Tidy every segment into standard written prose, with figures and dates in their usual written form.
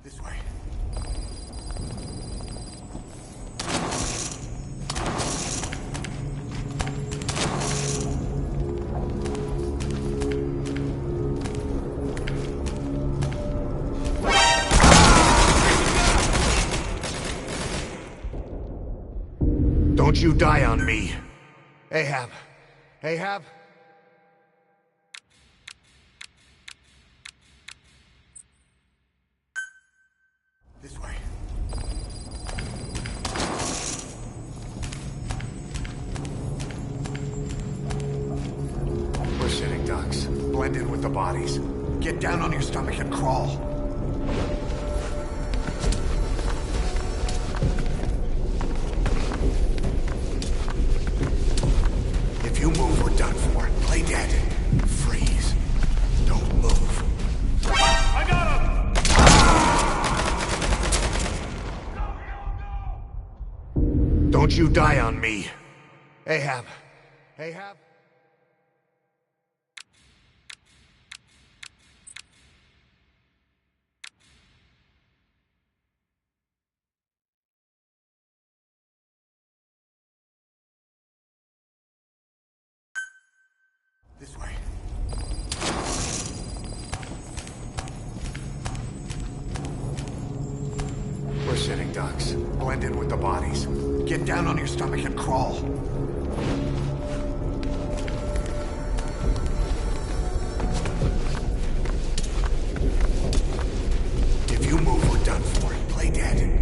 This way. Don't you die on me. Ahab. Ahab? This way. We're sitting ducks. Blend in with the bodies. Get down on your stomach and crawl. If you move, we're done for. Play dead. Freeze. Don't move. I got him! Don't you die on me. Ahab. Ahab? This way. We're sitting ducks. Blend in with the bodies. Get down on your stomach and crawl. If you move, we're done for. Play dead.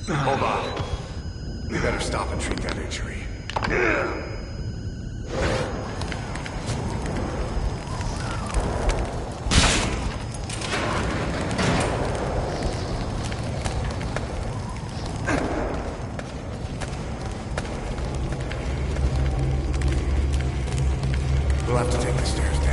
Hold on. We better stop and treat that injury. We'll have to take the stairs down.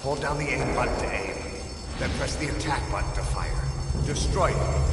Hold down the aim button to aim, then press the attack button to fire. Destroy it.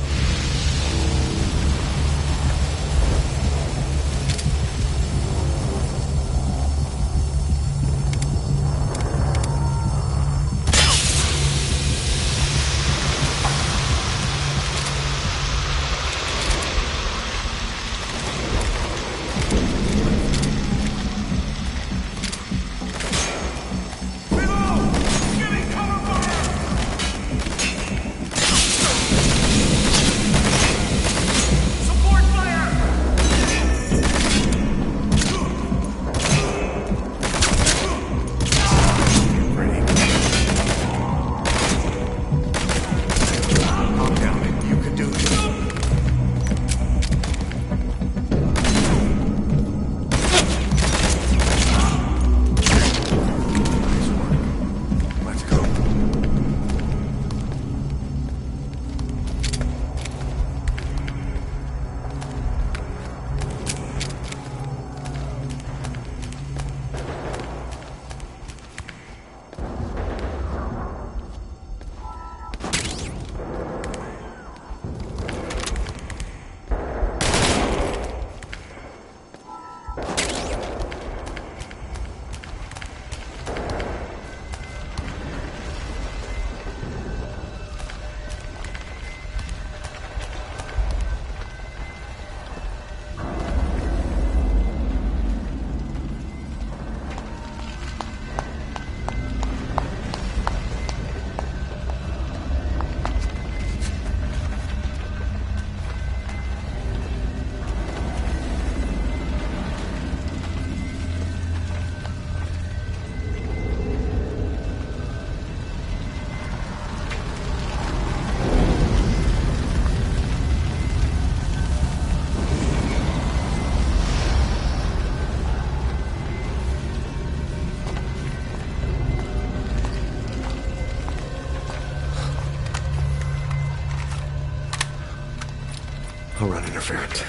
I'll run interference.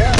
Yeah.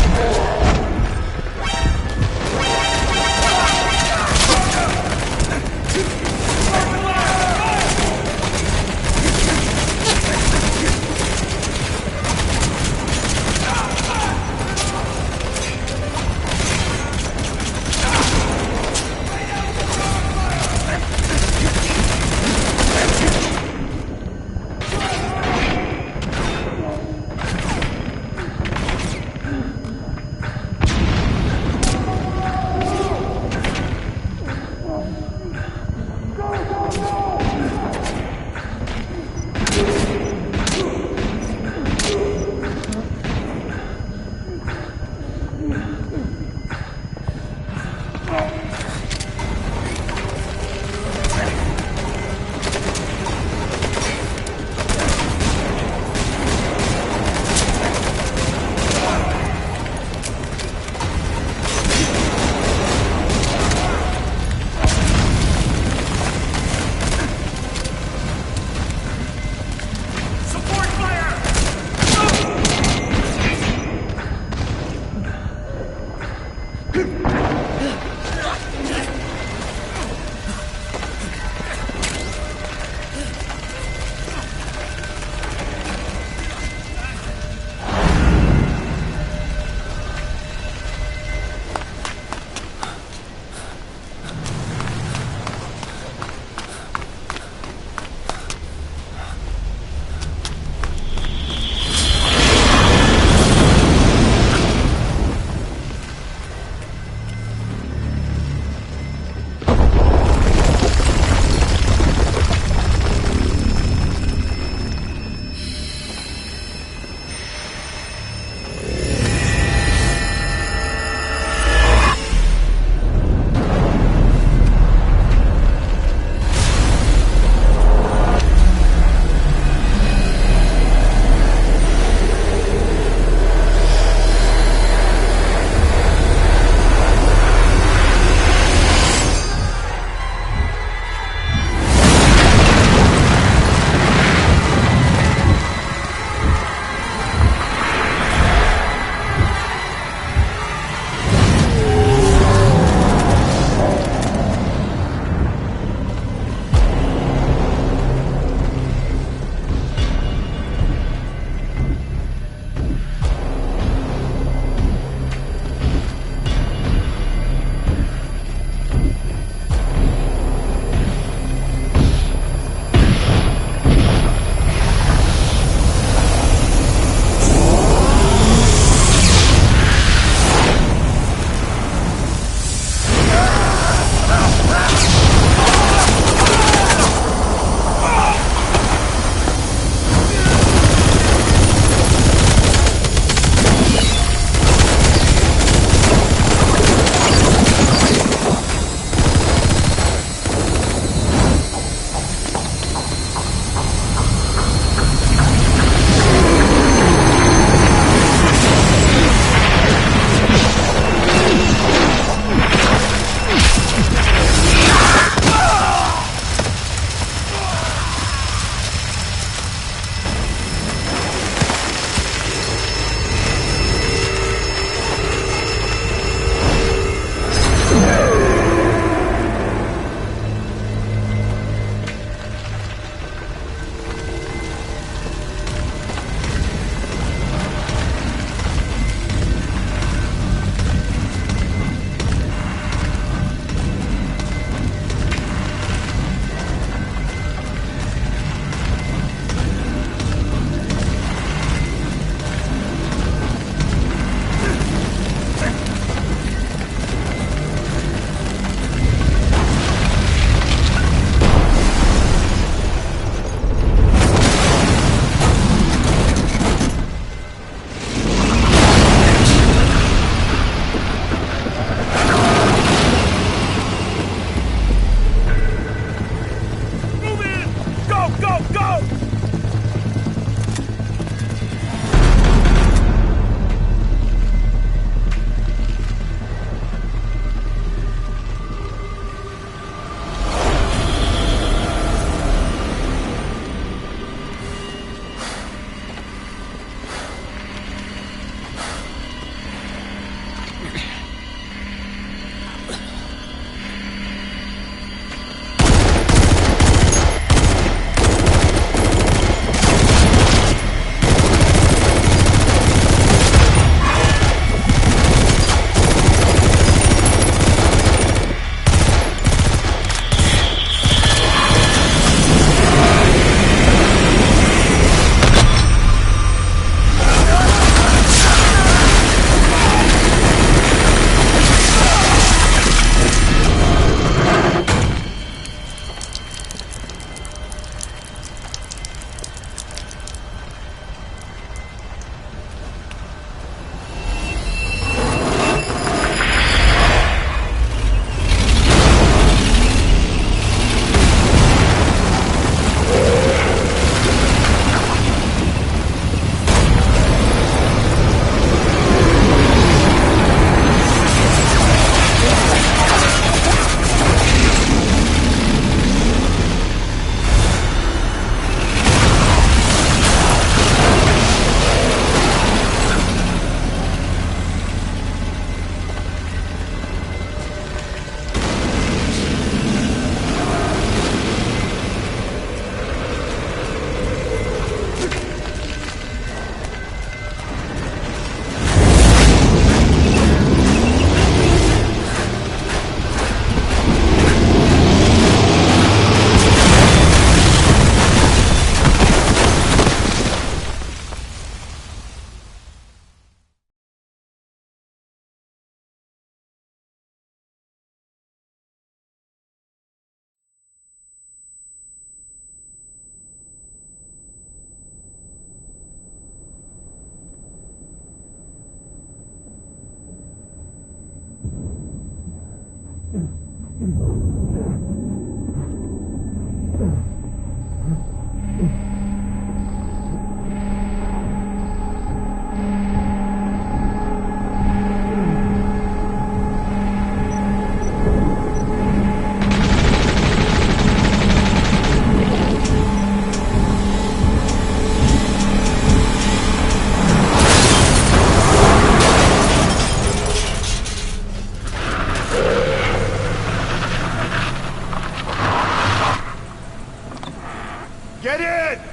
Get in!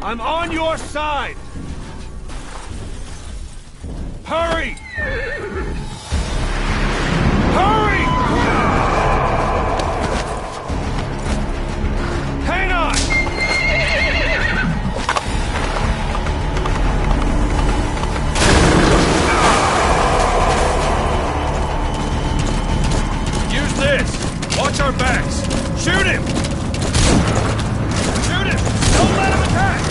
I'm on your side! Hurry! Hurry! Hang on! Use this! Watch our backs! Shoot him! Shoot him! Don't let him attack!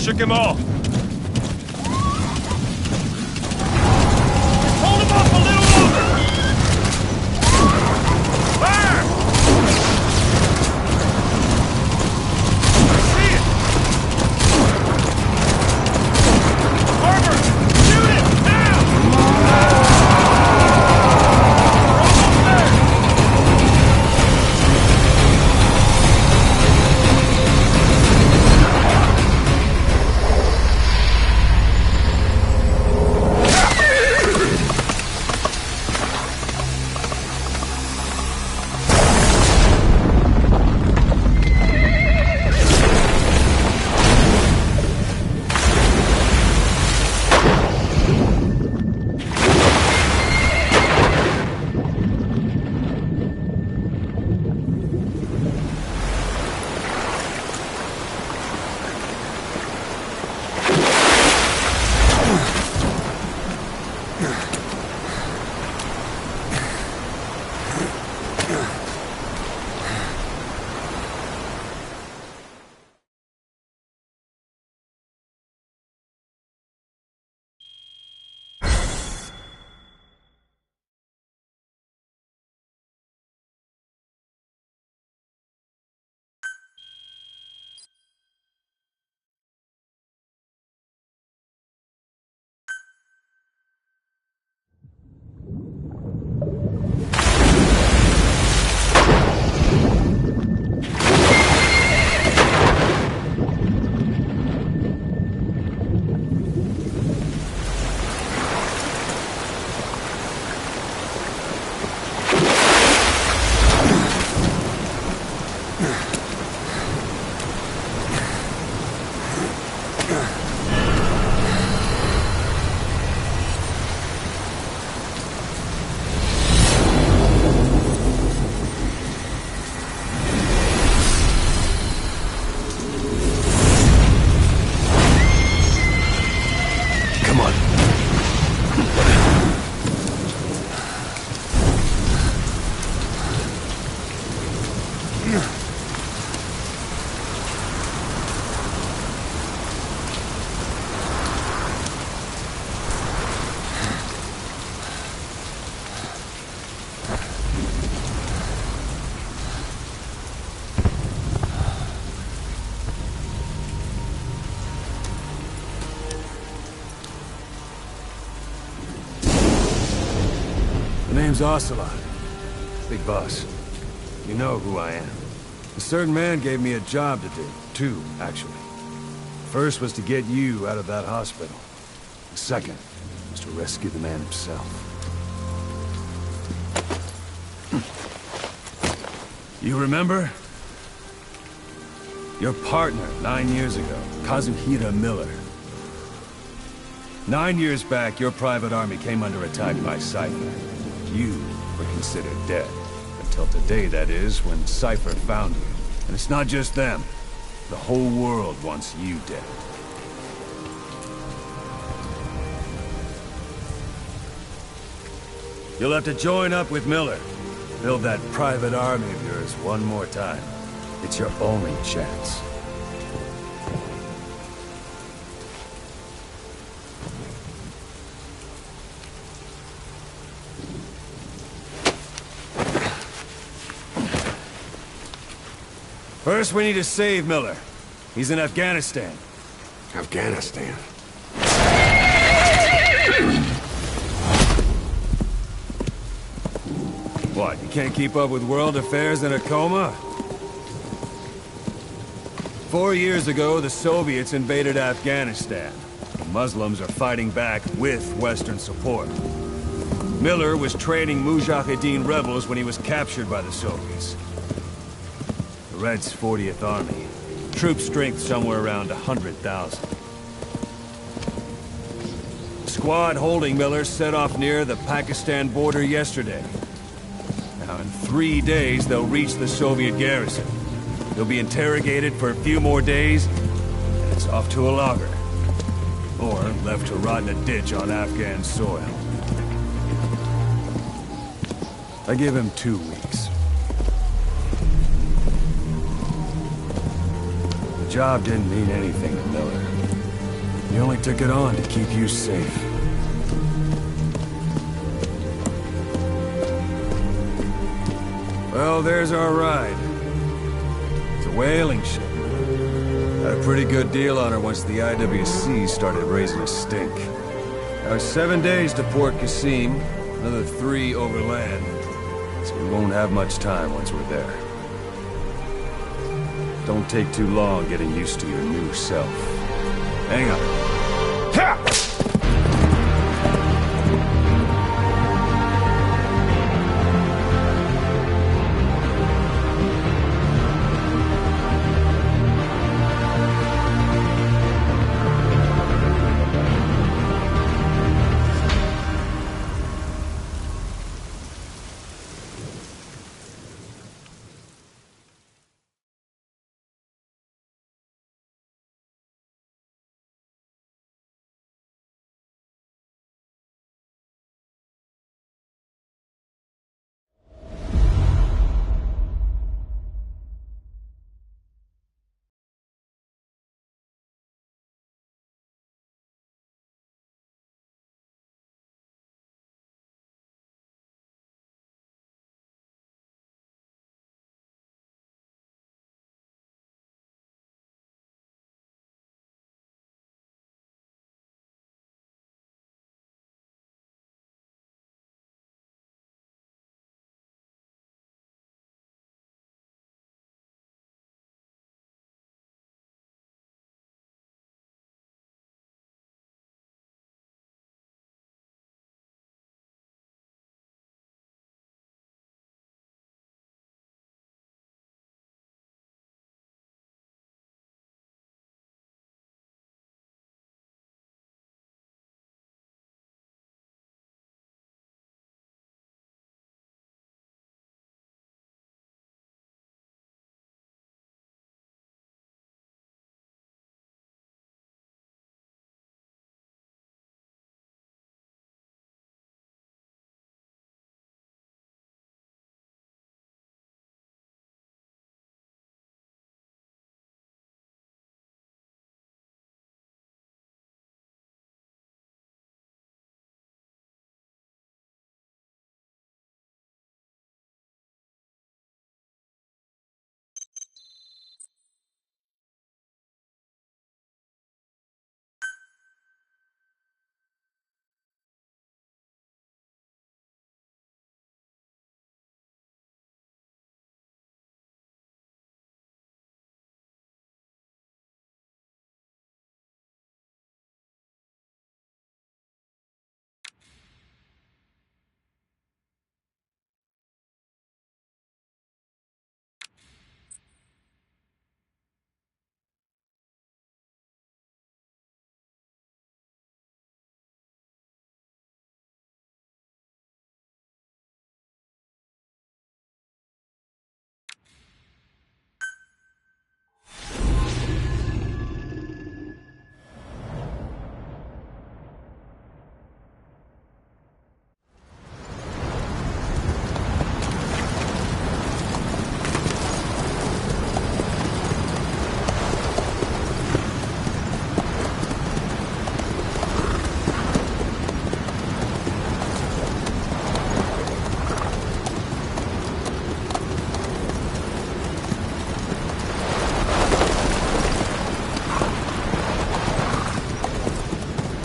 shook him off. Hold him off a little longer! Fire! I see it! Armor! Shoot it! Now! We're almost there! The name's Ocelot. Big boss. You know who I am. A certain man gave me a job to do. Two, actually. First was to get you out of that hospital. The second was to rescue the man himself. You remember? Your partner 9 years ago, Kazuhira Miller. 9 years back, your private army came under attack by Cypher. You were considered dead. Until today, that is, when Cypher found you. And it's not just them. The whole world wants you dead. You'll have to join up with Miller. Build that private army of yours one more time. It's your only chance. First, we need to save Miller. He's in Afghanistan. Afghanistan. What, you can't keep up with world affairs in a coma? 4 years ago, the Soviets invaded Afghanistan. The Muslims are fighting back with Western support. Miller was training Mujahideen rebels when he was captured by the Soviets. The Reds' 40th Army. Troop strength somewhere around 100,000. The squad holding Miller set off near the Pakistan border yesterday. Now, in 3 days, they'll reach the Soviet garrison. They'll be interrogated for a few more days, and it's off to a lager. Or left to rot in a ditch on Afghan soil. I give him 2 weeks. The job didn't mean anything to Miller. You only took it on to keep you safe. Well, there's our ride. It's a whaling ship. Had a pretty good deal on her once the IWC started raising a stink. Now 7 days to Port Qasim, another 3 overland. So we won't have much time once we're there. Don't take too long getting used to your new self. Hang on. Ha!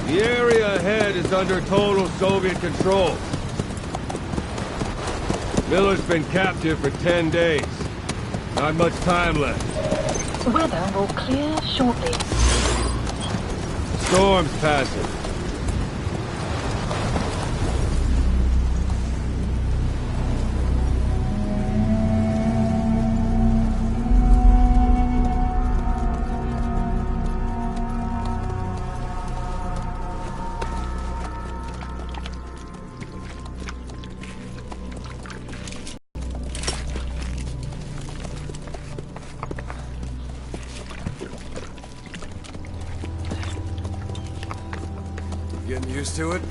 The area ahead is under total Soviet control. Miller's been captive for 10 days. Not much time left. Weather will clear shortly. Storm's passing. Getting used to it?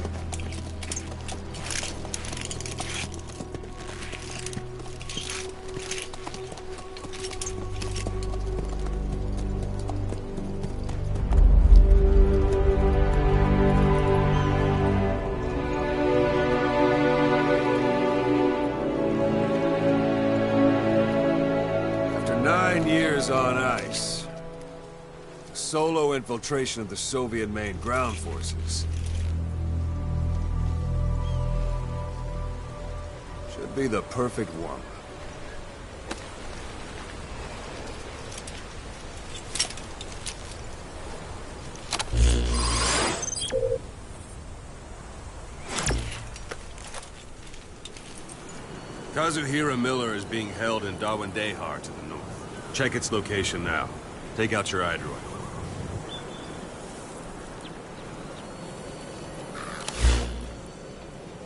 solo infiltration of the Soviet main ground forces. Should be the perfect warm-up. Kazuhira Miller is being held in Dawandehar to the north. Check its location now. Take out your iDroid.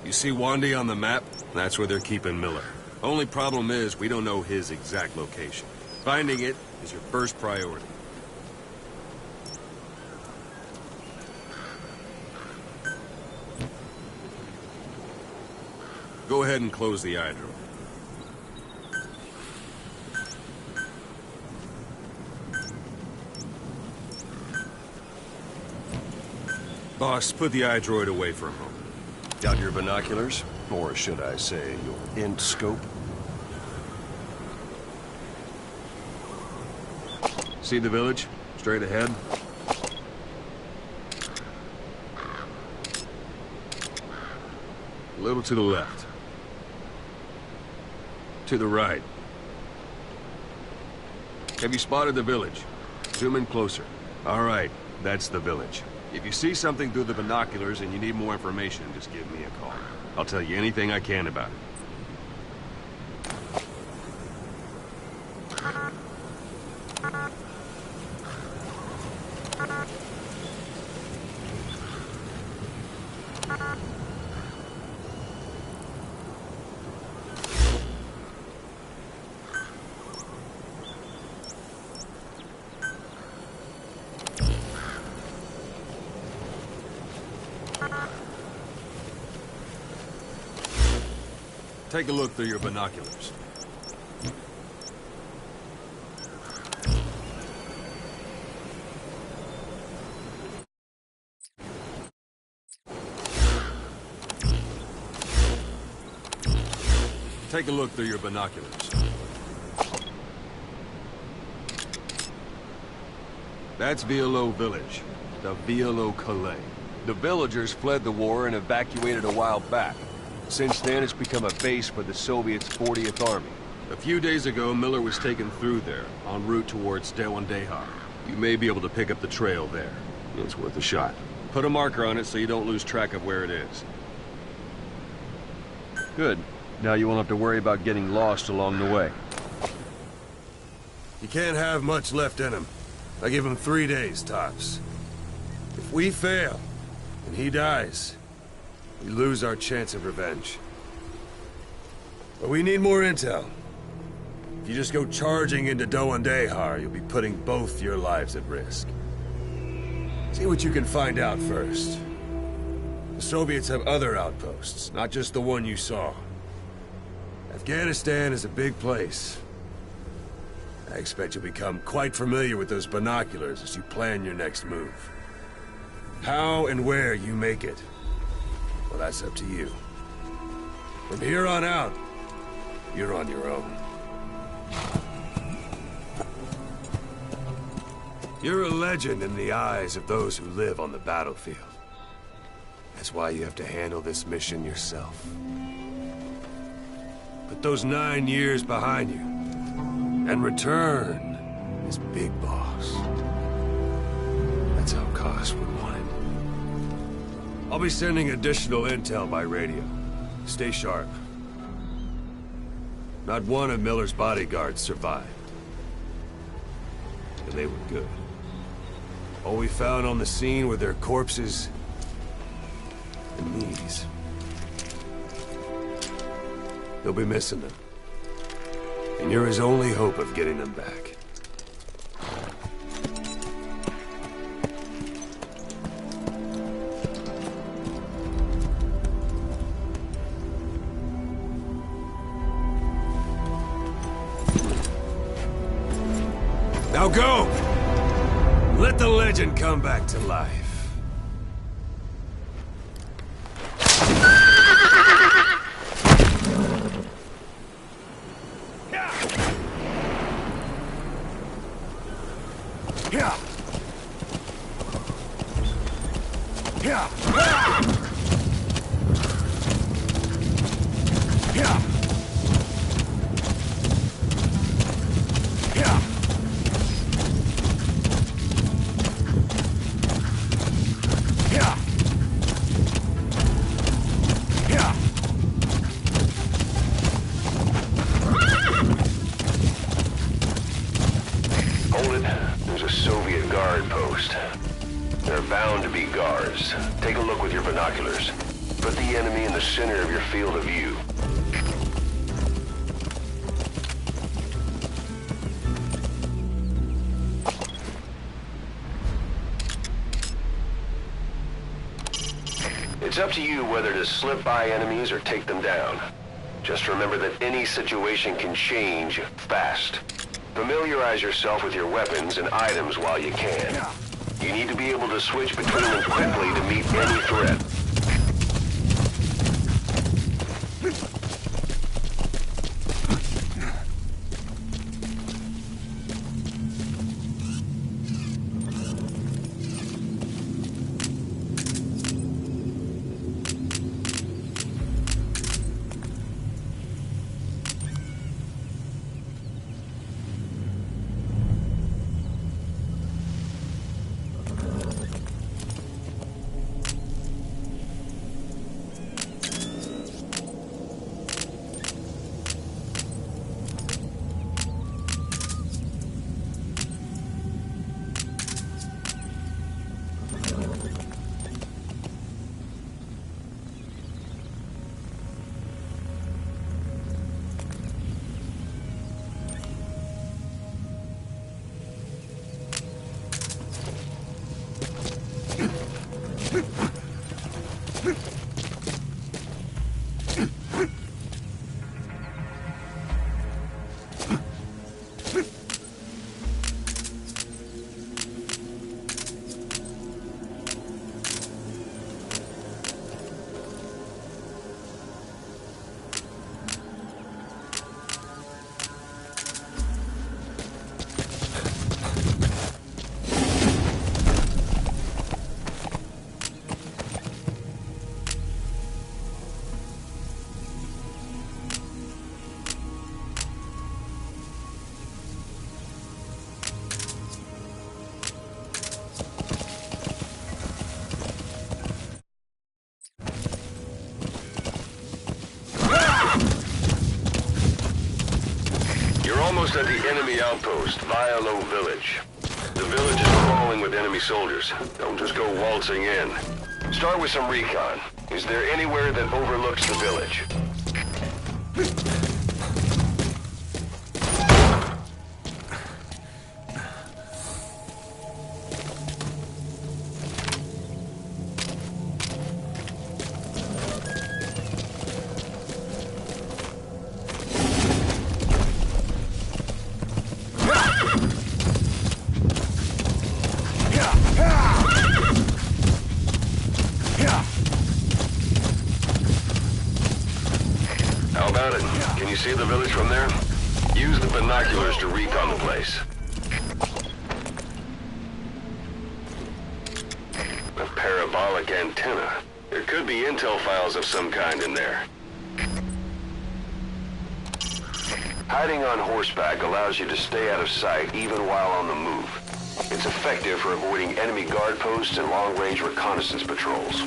You see Wandi on the map? That's where they're keeping Miller. Only problem is, we don't know his exact location. Finding it is your first priority. Go ahead and close the iDroid. Boss, put the iDroid away for a moment. Got your binoculars? Or should I say, your int scope? See the village? Straight ahead? A little to the left. To the right. Have you spotted the village? Zoom in closer. All right, that's the village. If you see something through the binoculars and you need more information, just give me a call. I'll tell you anything I can about it. Take a look through your binoculars. Take a look through your binoculars. That's Violo Village, the Violo Calais. The villagers fled the war and evacuated a while back. Since then, it's become a base for the Soviets' 40th Army. A few days ago, Miller was taken through there, en route towards Dawandehar. You may be able to pick up the trail there. It's worth a shot. Put a marker on it so you don't lose track of where it is. Good. Now you won't have to worry about getting lost along the way. You can't have much left in him. I give him 3 days, tops. If we fail, and he dies, we lose our chance of revenge. But we need more intel. If you just go charging into Dawandehar, you'll be putting both your lives at risk. See what you can find out first. The Soviets have other outposts, not just the one you saw. Afghanistan is a big place. I expect you'll become quite familiar with those binoculars as you plan your next move. How and where you make it, well, that's up to you. From here on out, you're on your own. You're a legend in the eyes of those who live on the battlefield. That's why you have to handle this mission yourself. Put those 9 years behind you, and return as Big Boss. That's how Koss would want it. I'll be sending additional intel by radio. Stay sharp. Not one of Miller's bodyguards survived. And they were good. All we found on the scene were their corpses and knees. You'll be missing them. And you're his only hope of getting them back. Now go! Let the legend come back to life. Hold it. There's a Soviet guard post. There are bound to be guards. Take a look with your binoculars. Put the enemy in the center of your field of view. It's up to you whether to slip by enemies or take them down. Just remember that any situation can change fast. Familiarize yourself with your weapons and items while you can. You need to be able to switch between them quickly to meet any threat. Almost at the enemy outpost, Vialo Village. The village is crawling with enemy soldiers. Don't just go waltzing in. Start with some recon. Is there anywhere that overlooks the village? Can you see the village from there? Use the binoculars to recon the place. A parabolic antenna. There could be intel files of some kind in there. Hiding on horseback allows you to stay out of sight even while on the move. It's effective for avoiding enemy guard posts and long-range reconnaissance patrols.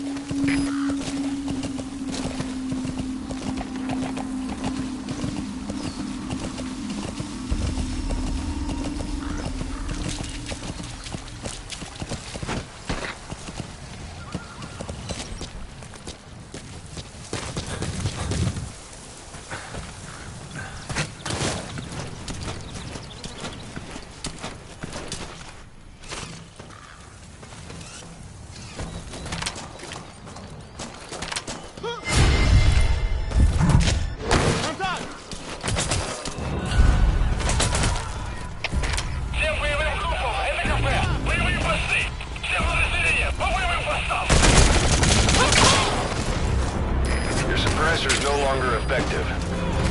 Suppressor's no longer effective.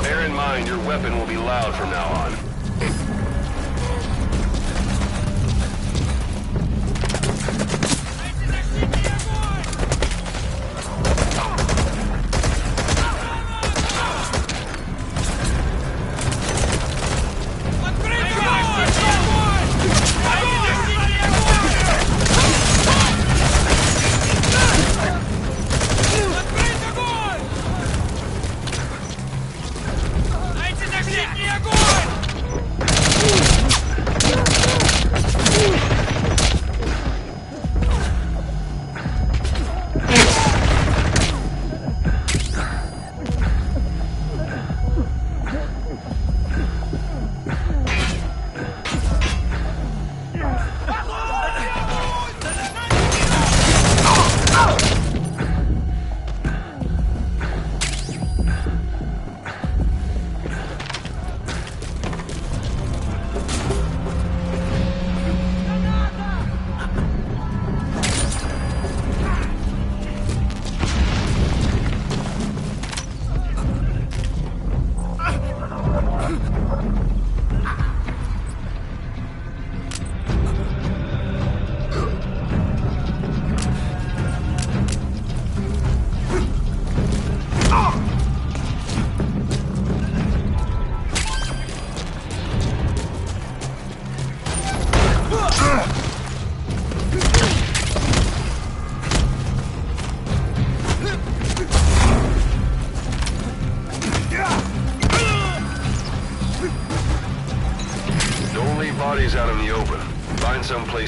Bear in mind, your weapon will be loud from now on.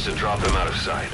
is to drop them out of sight.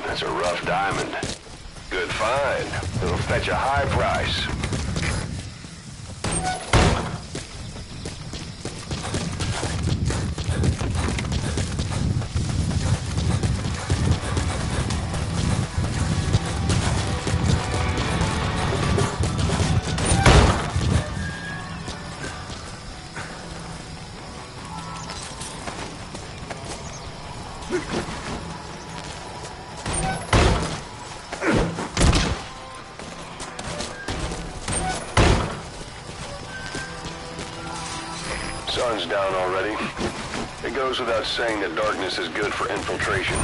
That's a rough diamond. Good find. It'll fetch a high price. Sun's down already. It goes without saying that darkness is good for infiltration.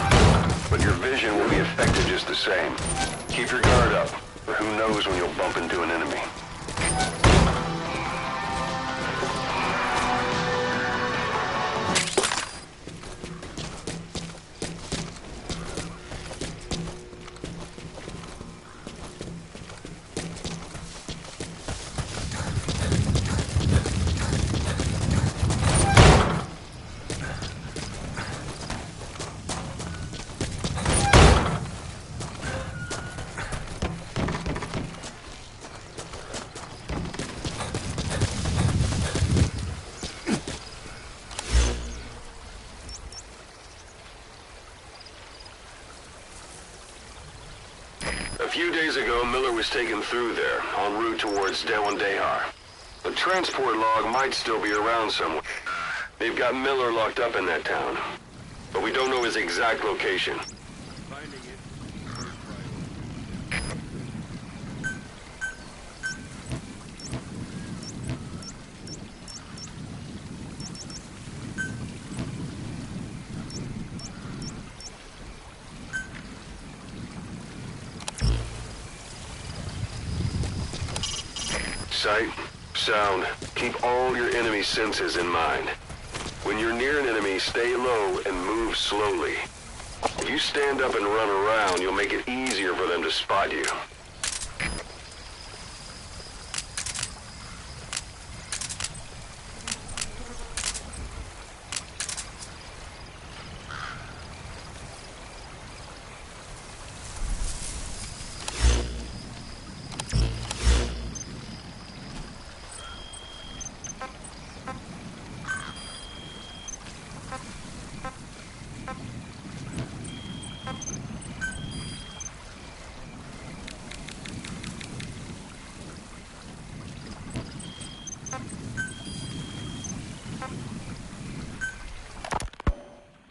But your vision will be affected just the same. Keep your guard up, or who knows when you'll bump into an enemy. A few days ago, Miller was taken through there, en route towards Dehar. The transport log might still be around somewhere. They've got Miller locked up in that town, but we don't know his exact location. Sight, sound, keep all your enemy senses in mind. When you're near an enemy, stay low and move slowly. If you stand up and run around, you'll make it easier for them to spot you.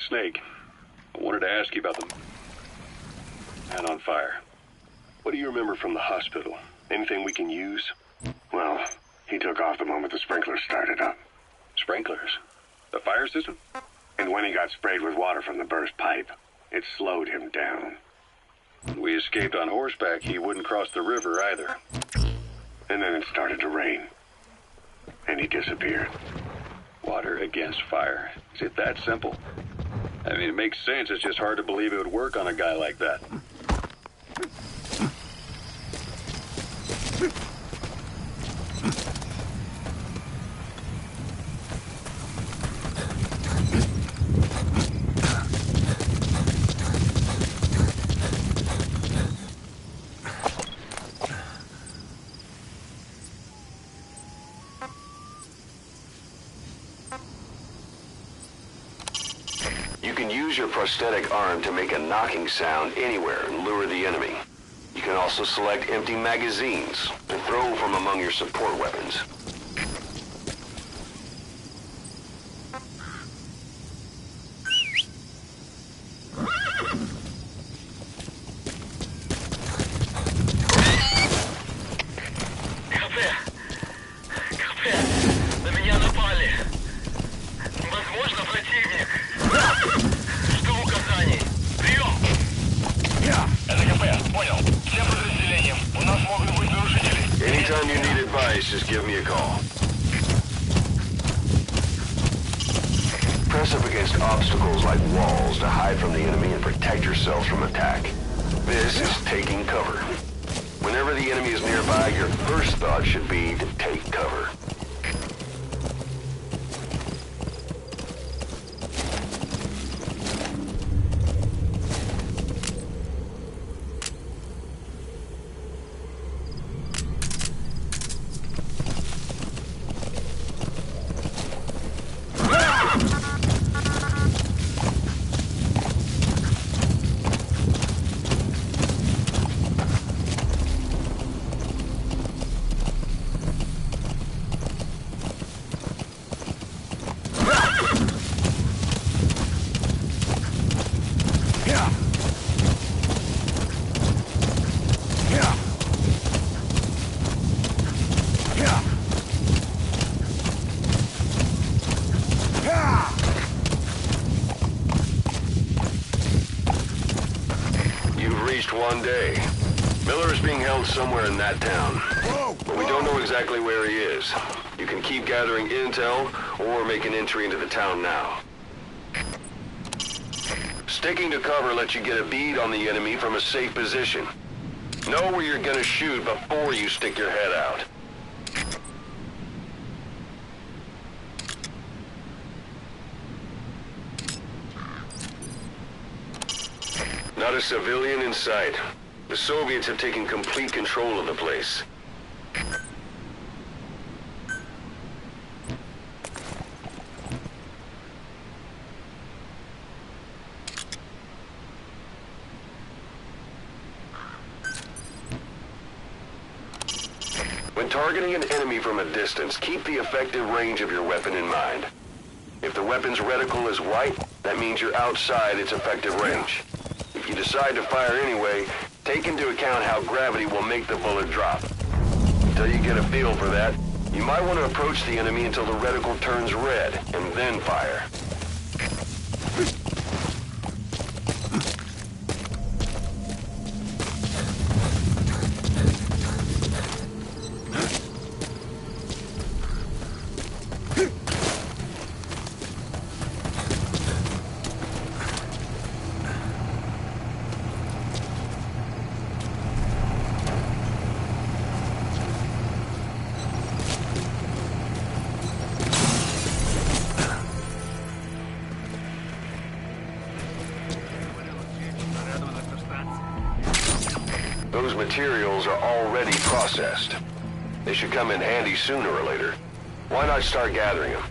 Snake, I wanted to ask you about the man on fire. What do you remember from the hospital? Anything we can use? Well, he took off the moment the sprinklers started up. Sprinklers? The fire system? And when he got sprayed with water from the burst pipe, it slowed him down. When we escaped on horseback, he wouldn't cross the river either. And then it started to rain. And he disappeared. Water against fire. Is it that simple? I mean, it makes sense. It's just hard to believe it would work on a guy like that. You can use your prosthetic arm to make a knocking sound anywhere and lure the enemy. You can also select empty magazines to throw from among your support weapons. На меня напали. Возможно, противник. Жду указаний. Прием! Это КП, понял. Всем подразделениям. У нас могут быть нарушители. Anytime you need advice, just give me a call. Press up against obstacles like walls to hide from the enemy and protect yourselves from attack. This is taking cover. Whenever the enemy is nearby, your first thought should be to take cover. One day. Miller is being held somewhere in that town, but we don't know exactly where he is. You can keep gathering intel or make an entry into the town now. Sticking to cover lets you get a bead on the enemy from a safe position. Know where you're gonna shoot before you stick your head out. Not a civilian in sight. The Soviets have taken complete control of the place. When targeting an enemy from a distance, keep the effective range of your weapon in mind. If the weapon's reticle is white, that means you're outside its effective range. If you decide to fire anyway, take into account how gravity will make the bullet drop. Until you get a feel for that, you might want to approach the enemy until the reticle turns red, and then fire. Those materials are already processed. They should come in handy sooner or later. Why not start gathering them?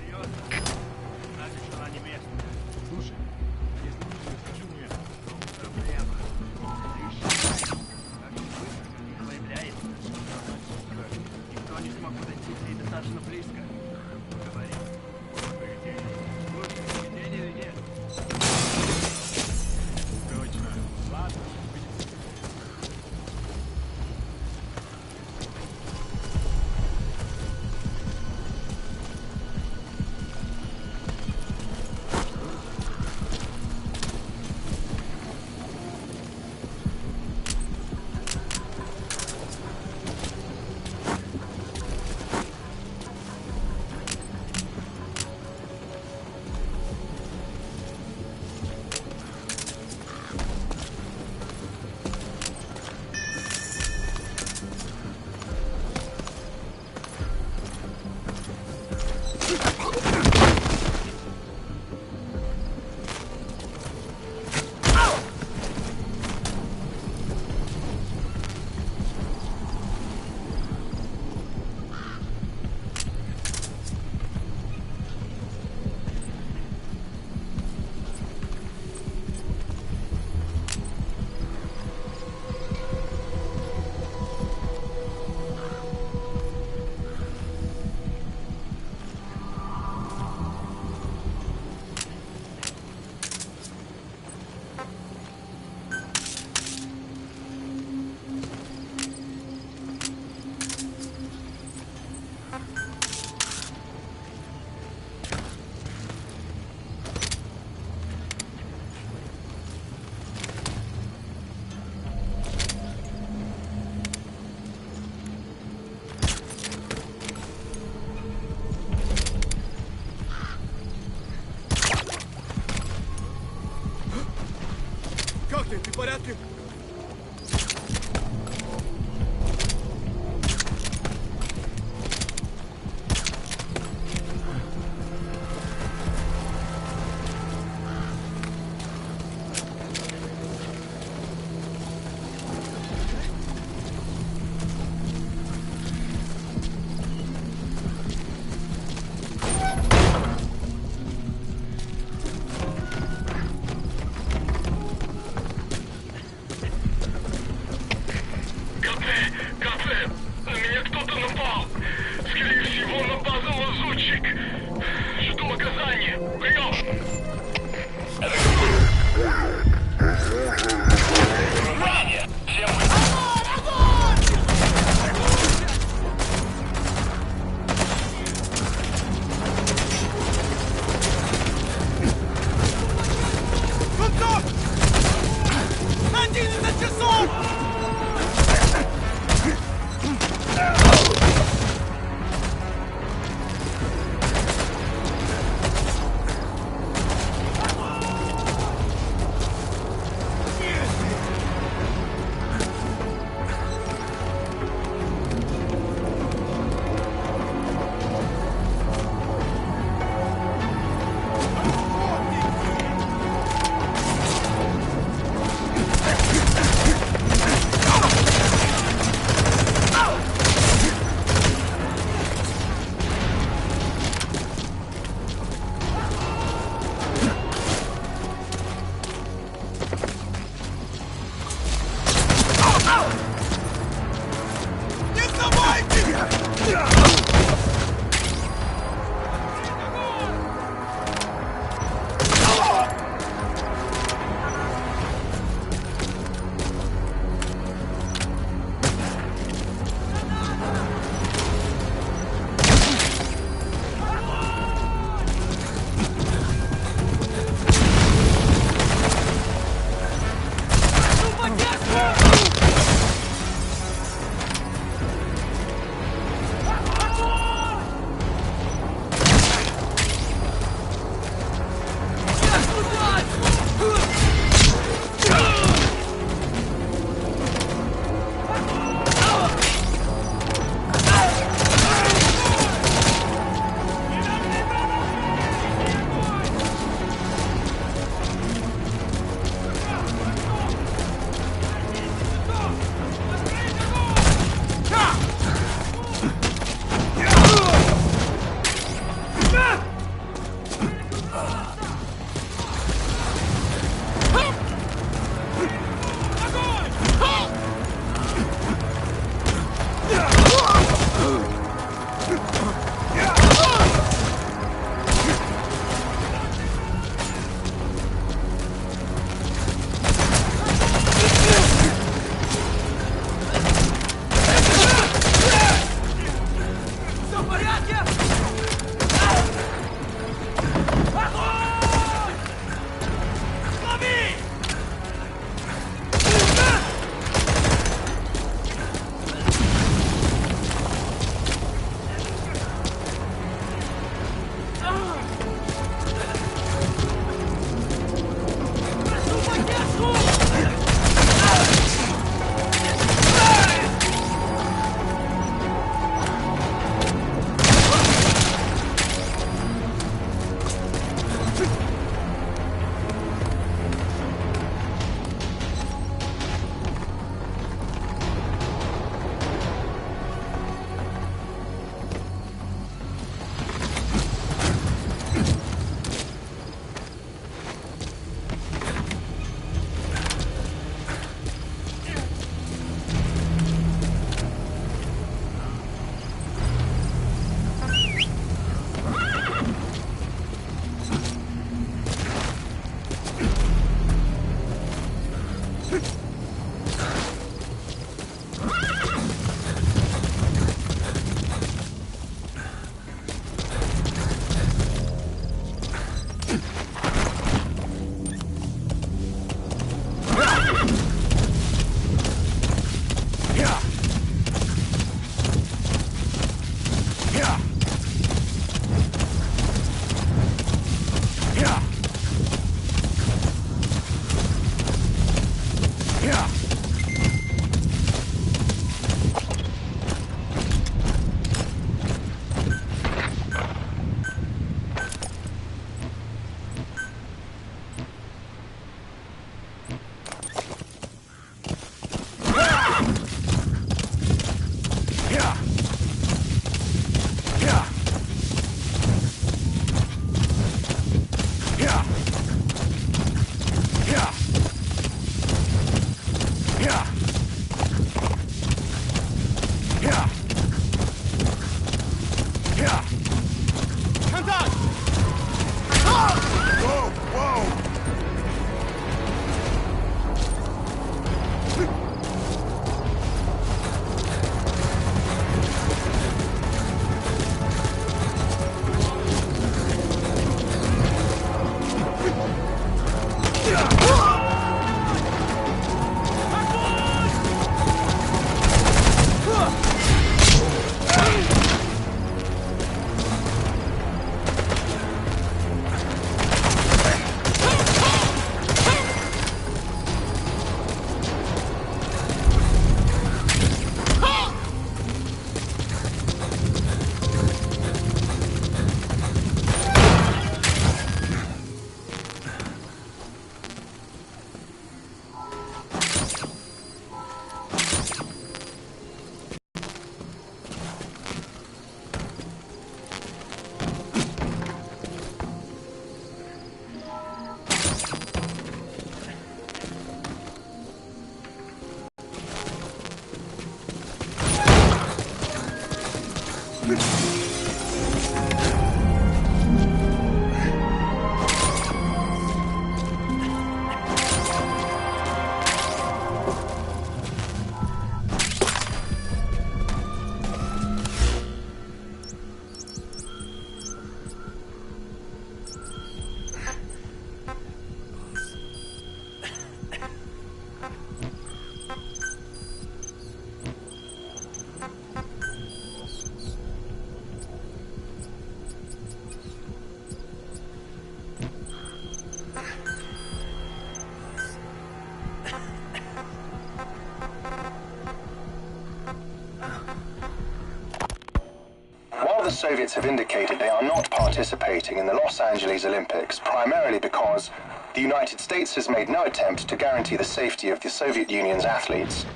The Soviets have indicated they are not participating in the Los Angeles Olympics, primarily because the United States has made no attempt to guarantee the safety of the Soviet Union's athletes.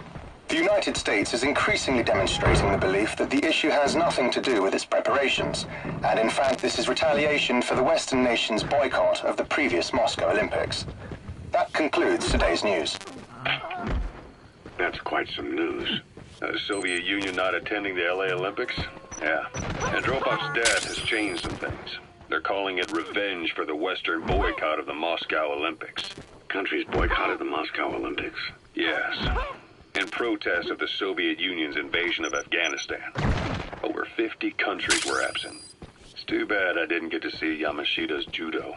The United States is increasingly demonstrating the belief that the issue has nothing to do with its preparations, and in fact this is retaliation for the Western nations' boycott of the previous Moscow Olympics. That concludes today's news. That's quite some news. Soviet Union not attending the LA Olympics? Yeah. Andropov's death has changed some things. They're calling it revenge for the Western boycott of the Moscow Olympics. Countries boycotted the Moscow Olympics? Yes. In protest of the Soviet Union's invasion of Afghanistan. Over 50 countries were absent. It's too bad I didn't get to see Yamashita's judo.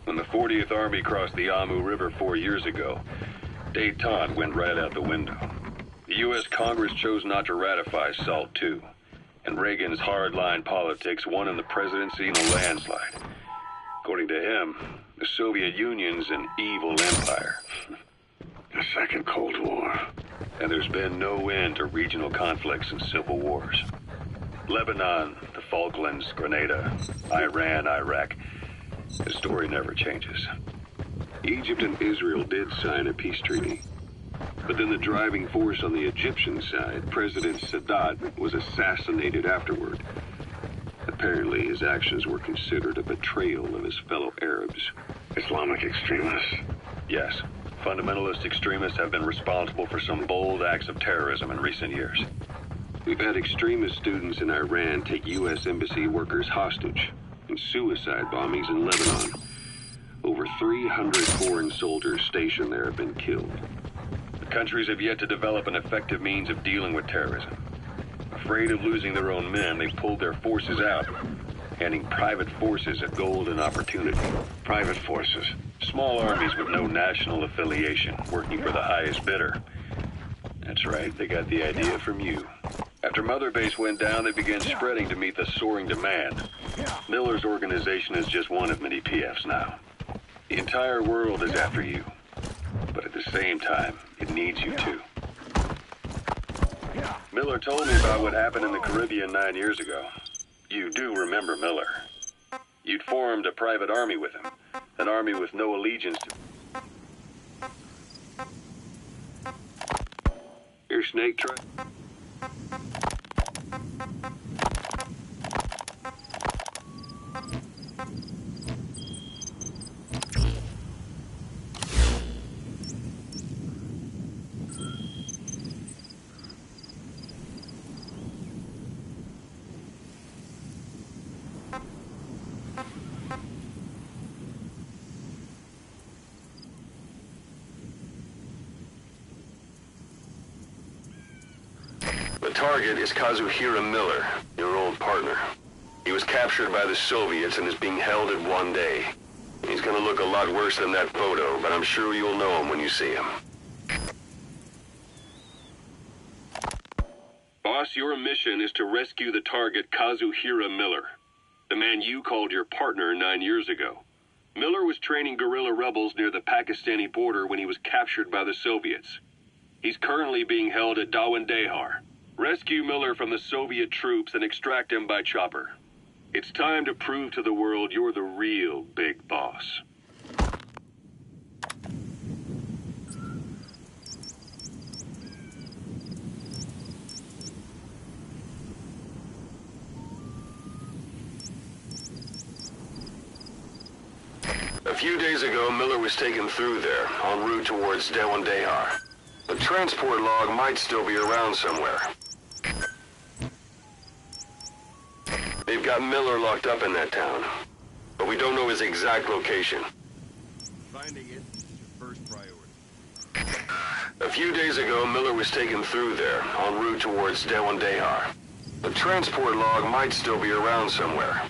When the 40th Army crossed the Amu River 4 years ago, détente went right out the window. The U.S. Congress chose not to ratify SALT II, and Reagan's hardline politics won him the presidency in a landslide. According to him, the Soviet Union's an evil empire. The Second Cold War. And there's been no end to regional conflicts and civil wars. Lebanon, the Falklands, Grenada, Iran, Iraq. The story never changes. Egypt and Israel did sign a peace treaty. But then the driving force on the Egyptian side, President Sadat, was assassinated afterward. Apparently, his actions were considered a betrayal of his fellow Arabs. Islamic extremists? Yes. Fundamentalist extremists have been responsible for some bold acts of terrorism in recent years. We've had extremist students in Iran take U.S. embassy workers hostage, and suicide bombings in Lebanon. Over 300 foreign soldiers stationed there have been killed. The countries have yet to develop an effective means of dealing with terrorism. Afraid of losing their own men, they pulled their forces out, handing private forces a golden opportunity. Private forces? Small armies with no national affiliation, working for the highest bidder. That's right, they got the idea from you. After Mother Base went down, they began spreading to meet the soaring demand. Miller's organization is just one of many PFs now. The entire world is after you. But at the same time, it needs you too. Miller told me about what happened in the Caribbean 9 years ago. You do remember Miller. You'd formed a private army with him. An army with no allegiance to... Your snake truck? The target is Kazuhira Miller, your old partner. He was captured by the Soviets and is being held at 1 day. He's gonna look a lot worse than that photo, but I'm sure you'll know him when you see him. Boss, your mission is to rescue the target Kazuhira Miller, the man you called your partner 9 years ago. Miller was training guerrilla rebels near the Pakistani border when he was captured by the Soviets. He's currently being held at Dawandehar. Rescue Miller from the Soviet troops and extract him by chopper. It's time to prove to the world you're the real big boss. A few days ago, Miller was taken through there, en route towards Dawandehar. The transport log might still be around somewhere. They've got Miller locked up in that town, but we don't know his exact location. Finding it is your first priority. A few days ago, Miller was taken through there, en route towards Dawandehar. The transport log might still be around somewhere.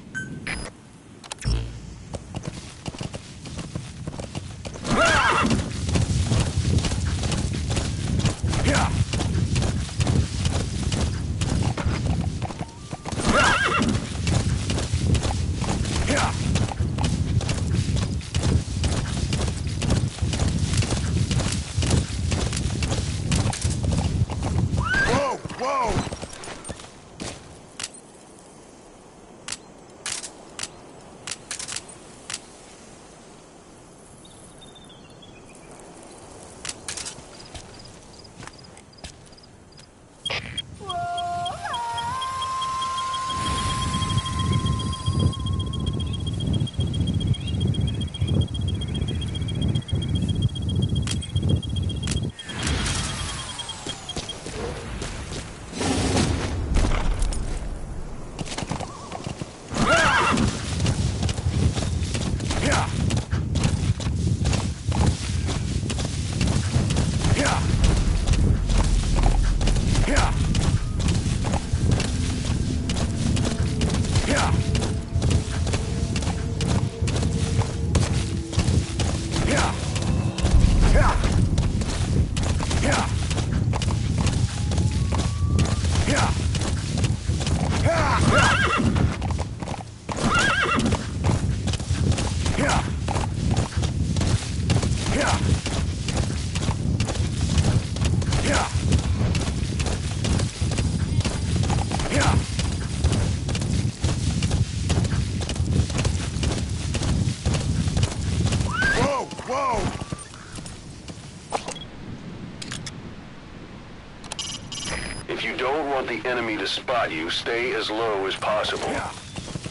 want the enemy to spot you, stay as low as possible.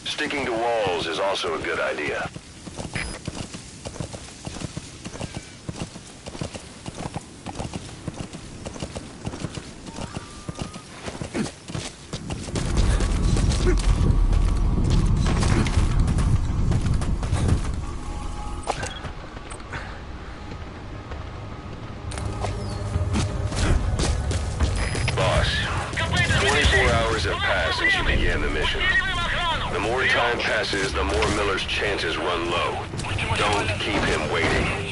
Sticking to walls is also a good idea. The more time passes, the more Miller's chances run low. Don't keep him waiting.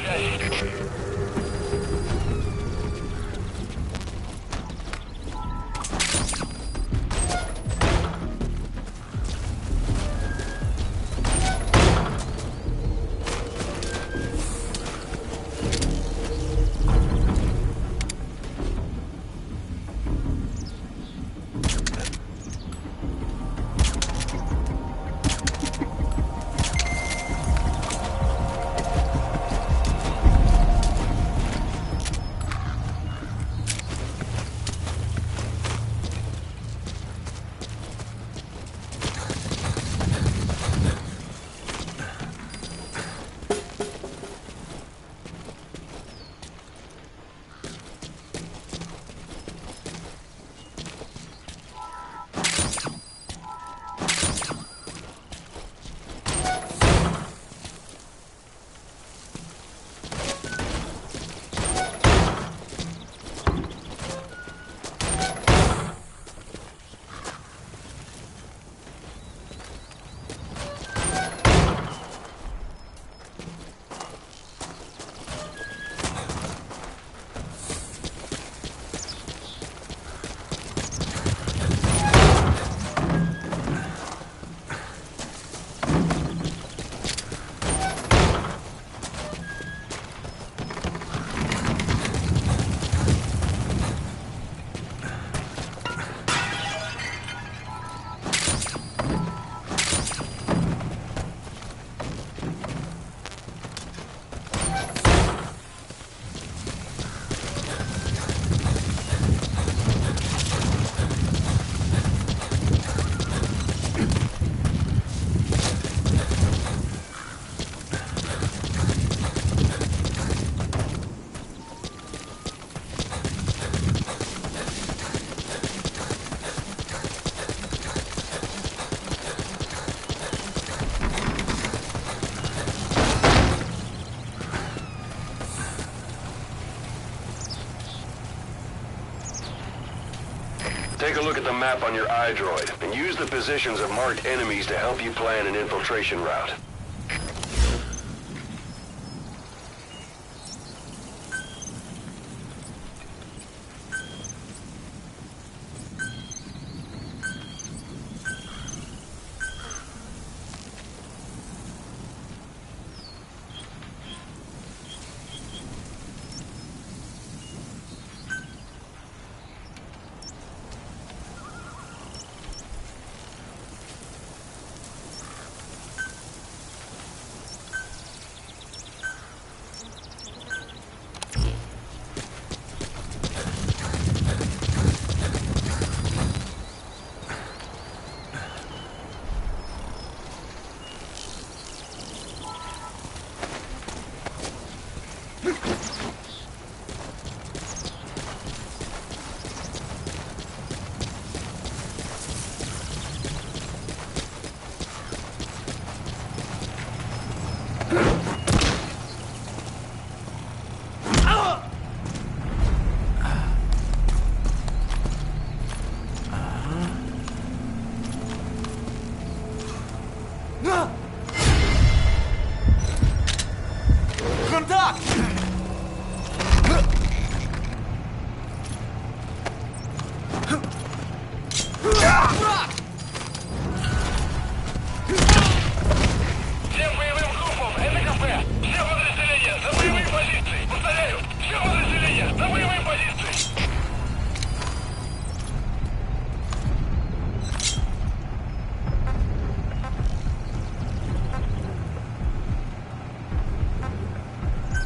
Take a look at the map on your iDroid, and use the positions of marked enemies to help you plan an infiltration route.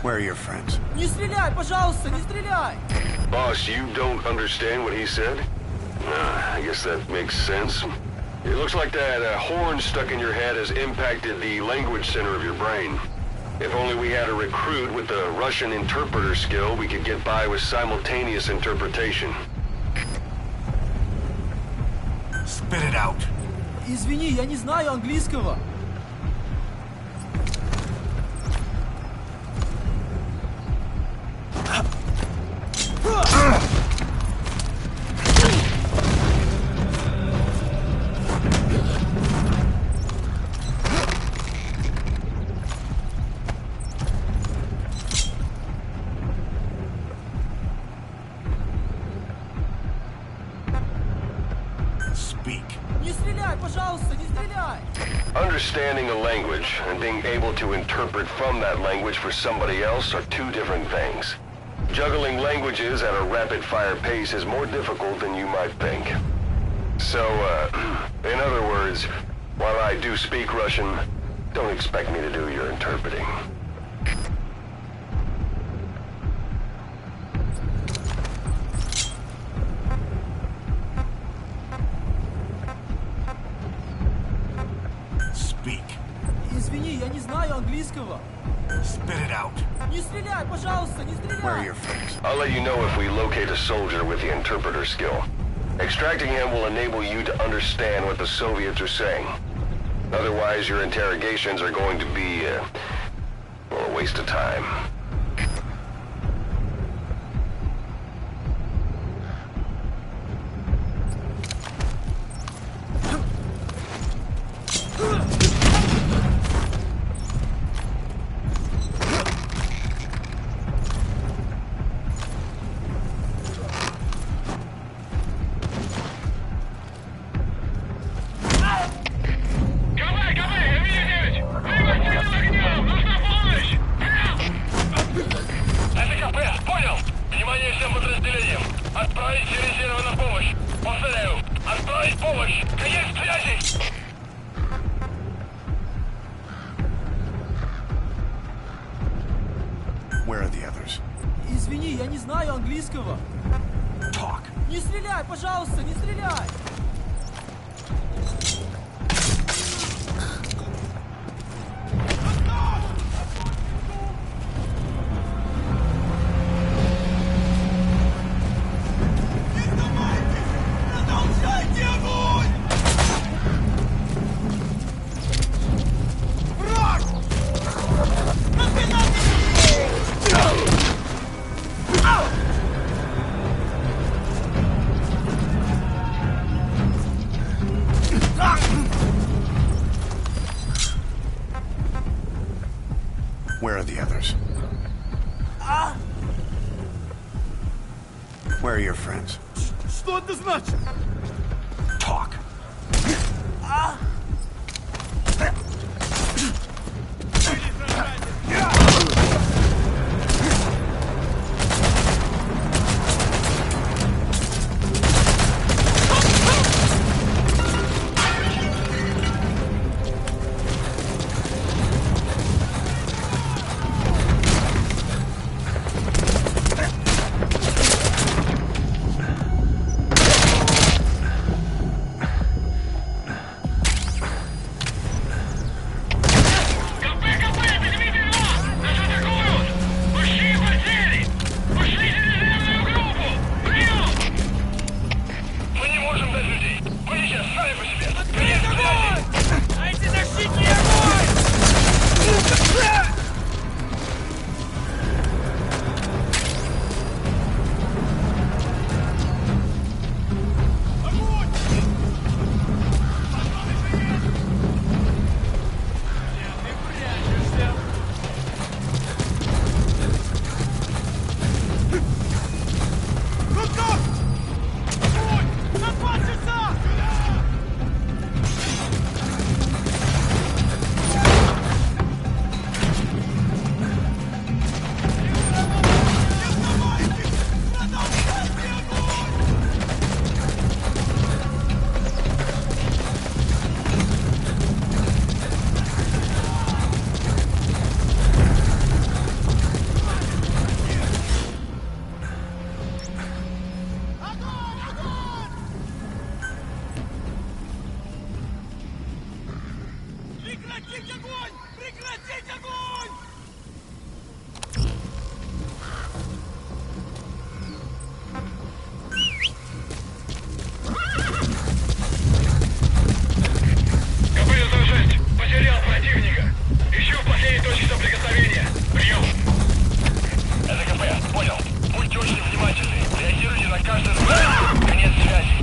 Where are your friends? Не стреляй, пожалуйста, не стреляй! Boss, you don't understand what he said? I guess that makes sense. It looks like that horn stuck in your head has impacted the language center of your brain. If only we had a recruit with the Russian interpreter skill, we could get by with simultaneous interpretation. Spit it out. Извини, я не знаю английского. Understanding a language and being able to interpret from that language for somebody else are two different things. Juggling languages at a rapid-fire pace is more difficult than you might think. So, in other words, while I do speak Russian, don't expect me to do your interpreting. Извини, я не знаю английского. Spit it out. Не стреляй, пожалуйста, не стреляй. Where are your friends? I'll let you know if we locate a soldier with the interpreter skill. Extracting him will enable you to understand what the Soviets are saying. Otherwise, your interrogations are going to be, well, a waste of time. Where are the others? Извини, я не знаю английского. Talk. Не стреляй, пожалуйста, не стреляй. Where are the others? Where are your friends? Что это значит? Talk. Прекратить огонь! Прекратить огонь! КП-106, потерял противника. Ищу в последней точке соприкосновения. Прием. Это КП, понял. Будьте очень внимательны. Реагируйте на каждый звук. Конец связи.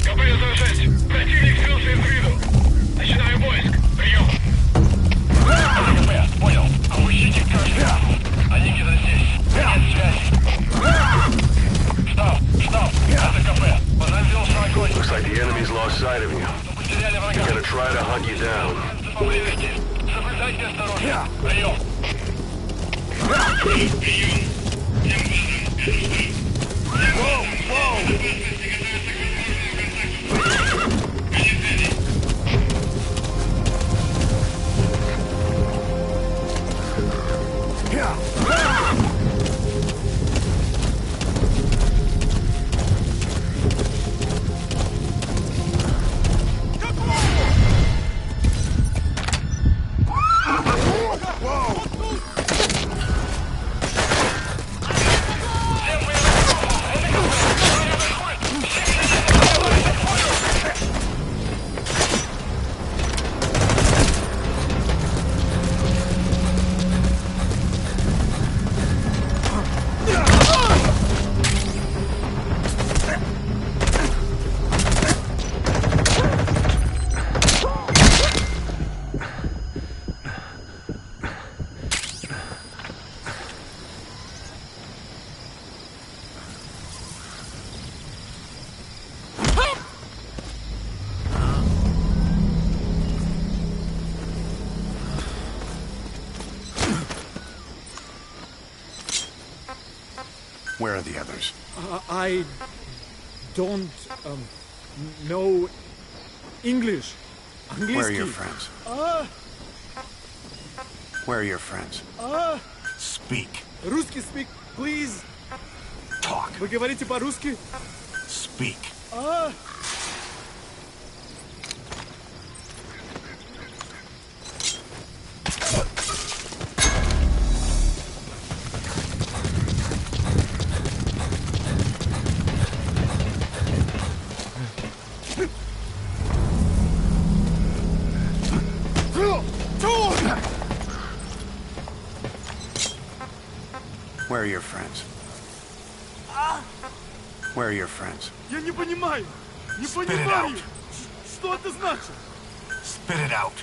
КП-106, противник скрылся из виду. Начинаю поиск. Прием. Это КП, понял. Опустите каждый звук. Они где-то здесь. Конец связи. Штаб, это КП. Подразделся огонь. Looks like the enemy's lost sight of you. Потеряли врага. They're gonna try to hunt you down. Поблизости. Соблюдайте осторожно. Прием. Where are the others? I don't know English. Английский. Where are your friends? Where are your friends? Speak. Русский speak, please. Talk. Вы говорите по-русски? Speak. Where are your friends? Where are your friends? Я не понимаю. Не Spit it понимаю. out. Что это значит? Spit it out.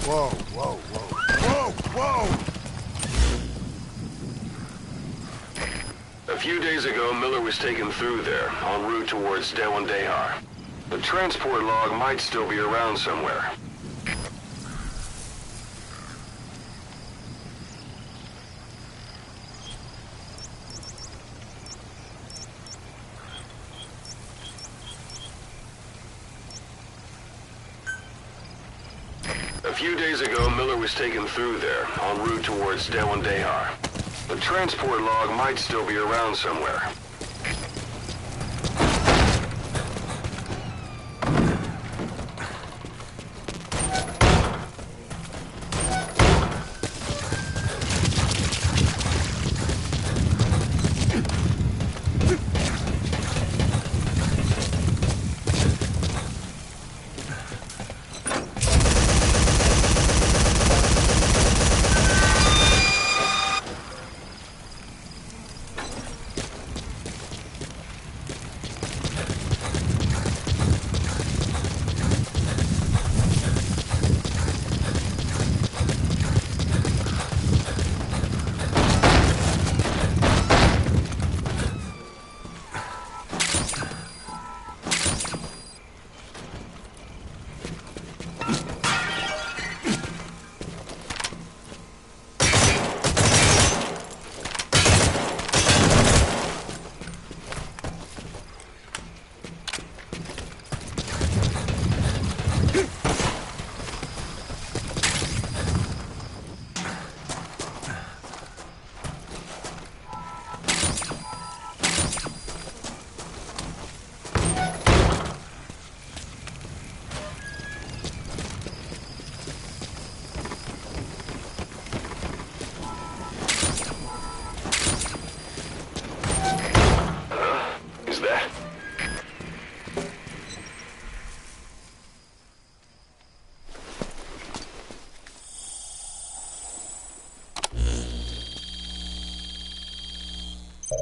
Whoa, whoa, whoa. Whoa, whoa! A few days ago, Miller was taken through there, en route towards Dewandehar. The transport log might still be around somewhere. A few days ago, Miller was taken through there, en route towards Dewandehar. The transport log might still be around somewhere. So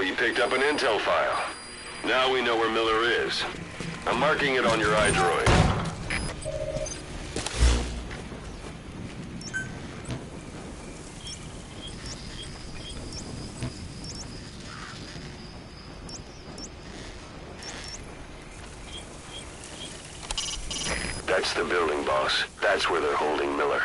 you picked up an intel file. Now we know where Miller is. I'm marking it on your iDroid. That's the building, boss. That's where they're holding Miller.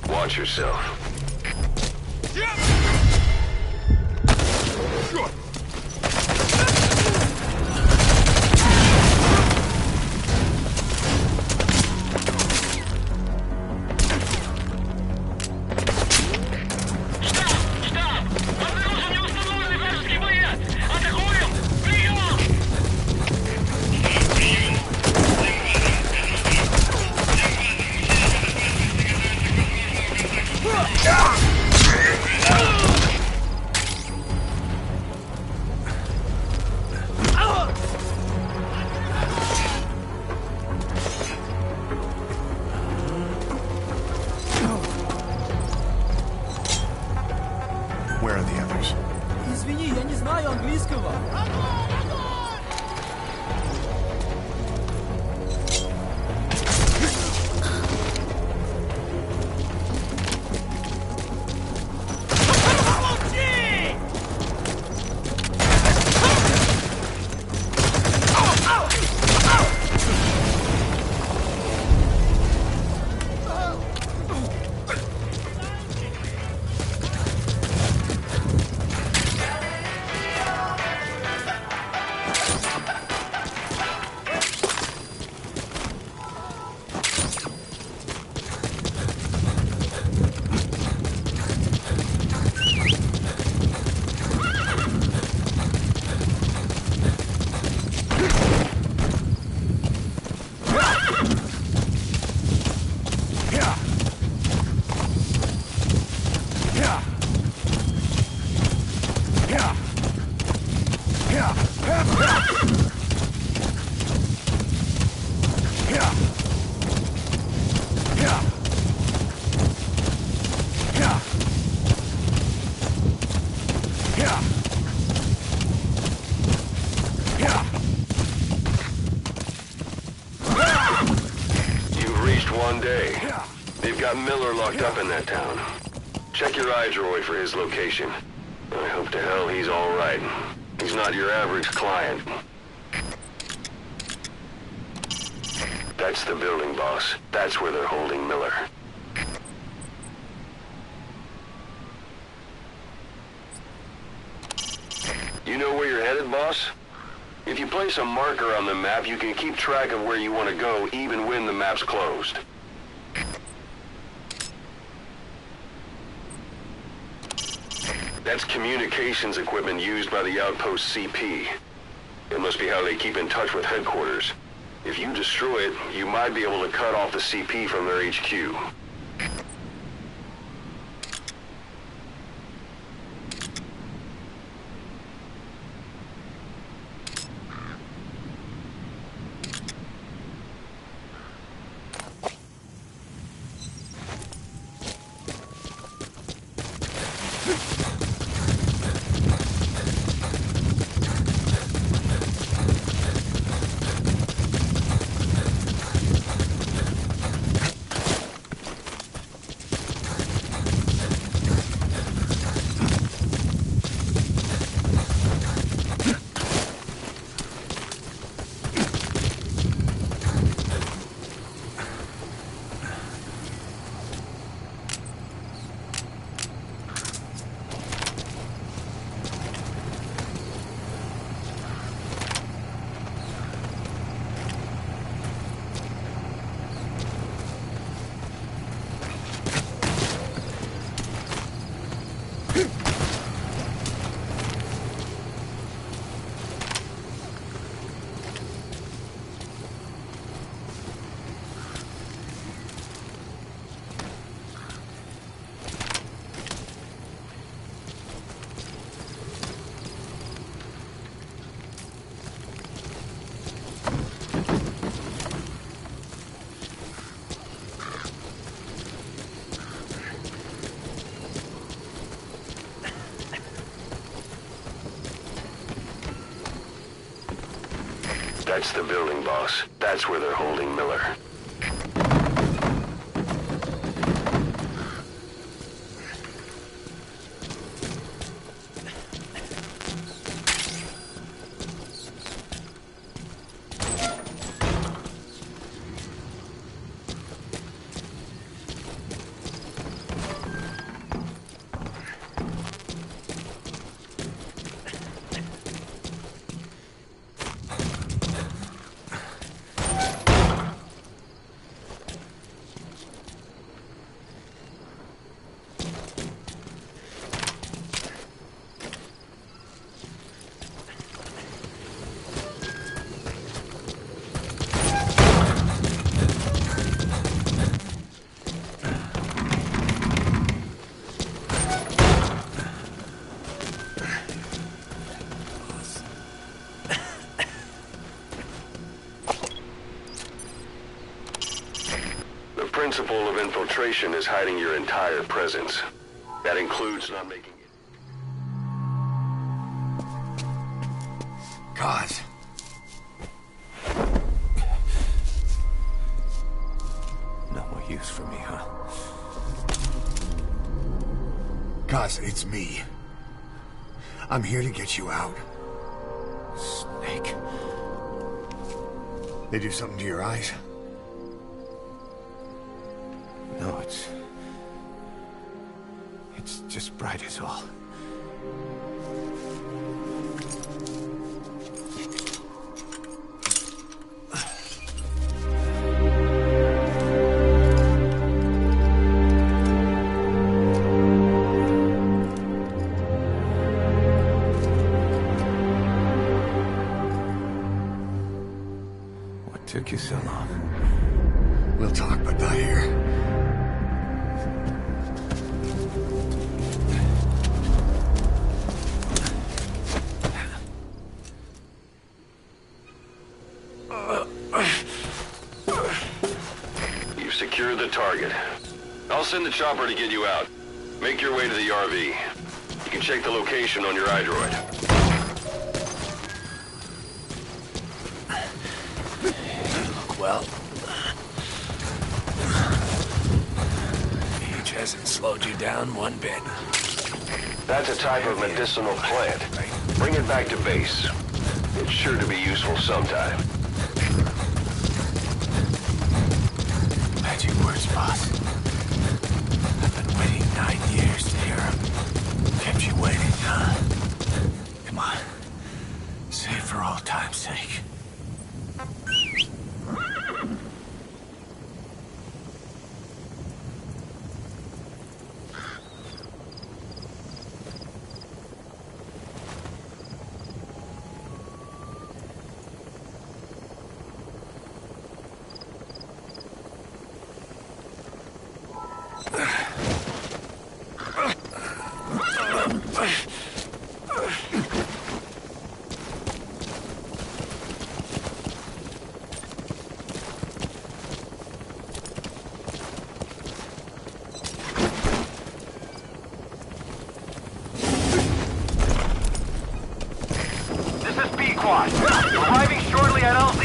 Watch yourself. Where are the others? Извини, я не знаю английского. One day. They've got Miller locked up in that town. Check your iDroid for his location. I hope to hell he's all right. He's not your average client. That's the building, boss. That's where they're holding Miller. You know where you're headed, boss? If you place a marker on the map, you can keep track of where you want to go even when the map's closed. That's communications equipment used by the Outpost CP. It must be how they keep in touch with headquarters. If you destroy it, you might be able to cut off the CP from their HQ. That's the building, boss. That's where they're holding Miller. The principle of infiltration is hiding your entire presence. That includes not making it. Kaz. No more use for me, huh? Kaz, it's me. I'm here to get you out. Snake. They do something to your eyes? No, it's just bright as all. What took you so long? We'll talk, but not here. You've secured the target. I'll send the chopper to get you out. Make your way to the RV. You can check the location on your iDroid. Well, age hasn't slowed you down one bit. That's a type of medicinal plant. Bring it back to base. It's sure to be useful sometime. Magic words, boss. I've been waiting 9 years to hear them. Kept you waiting, huh? Come on. Say it for all time's sake. This is B-Quad. Arriving shortly at LZ.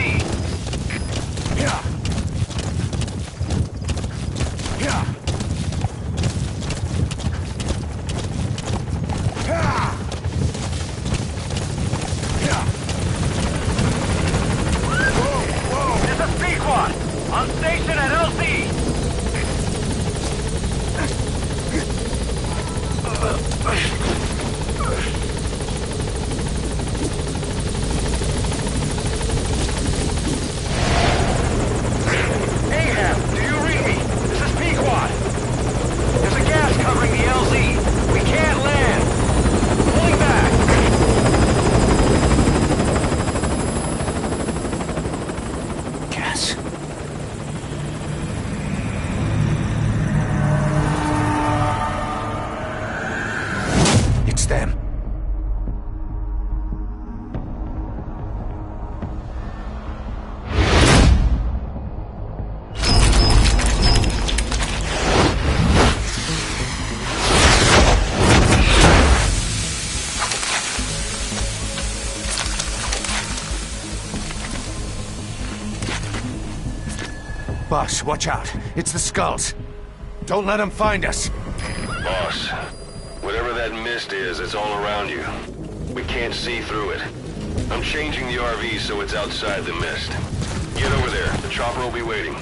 This is B-Quad. On station at LZ. Ahab, do you read me? This is Pequod. There's a gas covering the LZ. We can't land. Pulling back. Gas. It's them. Boss, watch out. It's the Skulls. Don't let them find us. Boss, whatever that mist is, it's all around you. We can't see through it. I'm changing the RV so it's outside the mist. Get over there. The chopper will be waiting.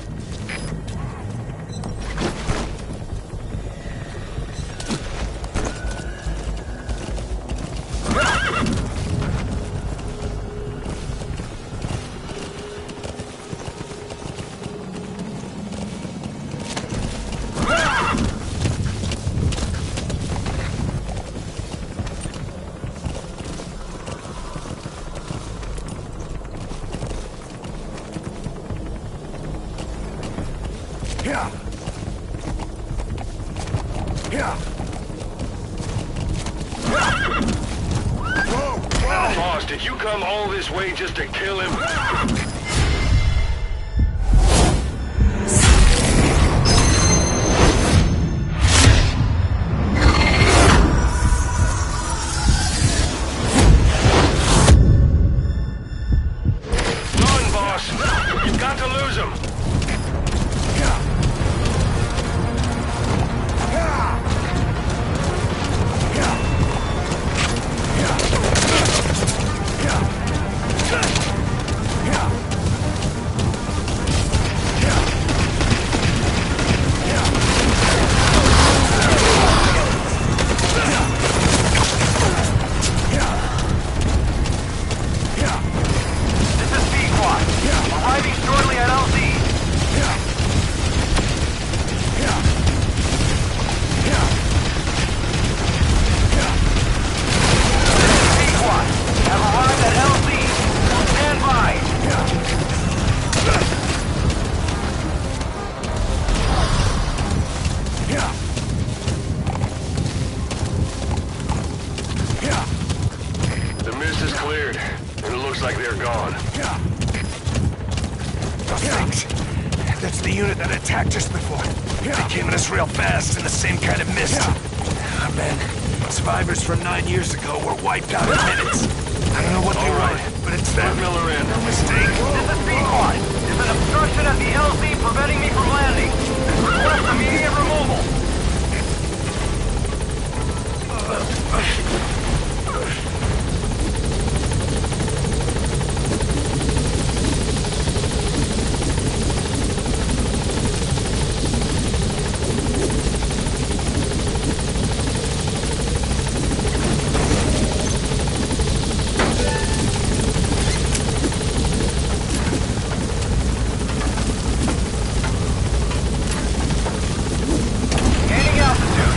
Boss, did you come all this way just to kill him? Run, boss! You've got to lose him! The mist is cleared, and it looks like they're gone. Those things. That's the unit that attacked us before. They came at us real fast in the same kind of mist. Ah, man. Survivors from 9 years ago were wiped out in minutes. I don't know what they were, but it's them. Put Miller in. No mistake. This is B-Quad. There's an obstruction at the LZ preventing me from landing. Request immediate removal. Gaining altitude.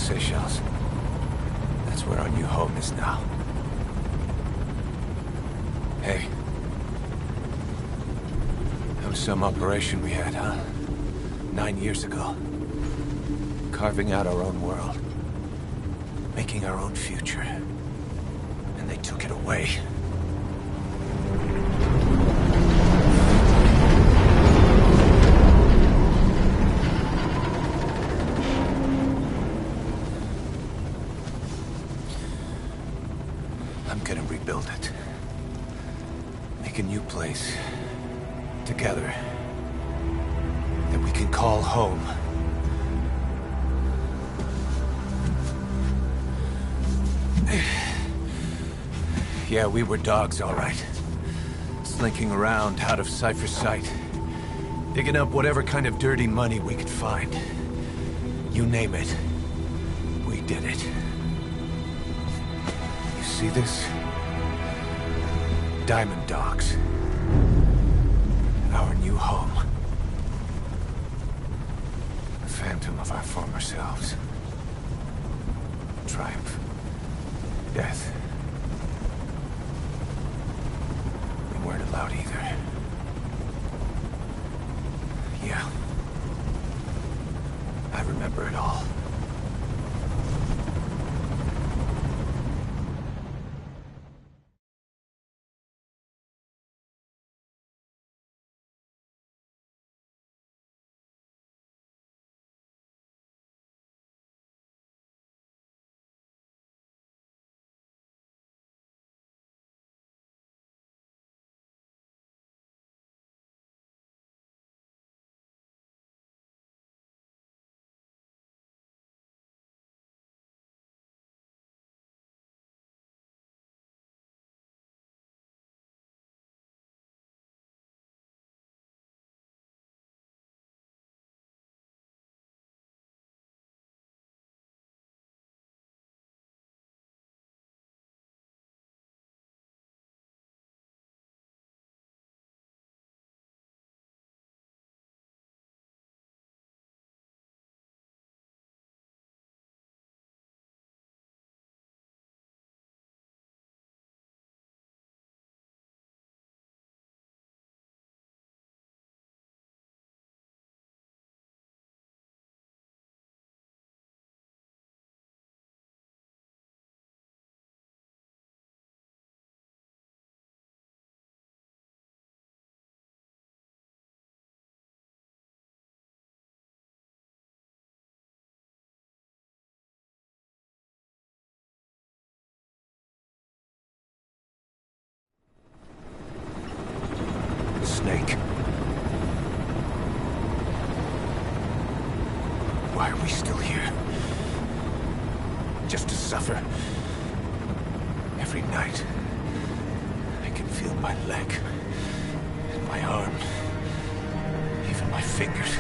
Seychelles. That's where our new home is now. Hey. That was some operation we had, huh? 9 years ago. Carving out our own world. Making our own future. And they took it away. I'm gonna rebuild it. Make a new place. Together. That we can call home. Yeah, we were dogs, all right. Slinking around out of Cypher's sight. Digging up whatever kind of dirty money we could find. You name it. We did it. You see this? Diamond Dogs. Our new home. A phantom of our former selves. Triumph. Death. We weren't allowed either. Yeah. I remember it all. Snake. Why are we still here? Just to suffer? Every night, I can feel my leg, and my arm, even my fingers.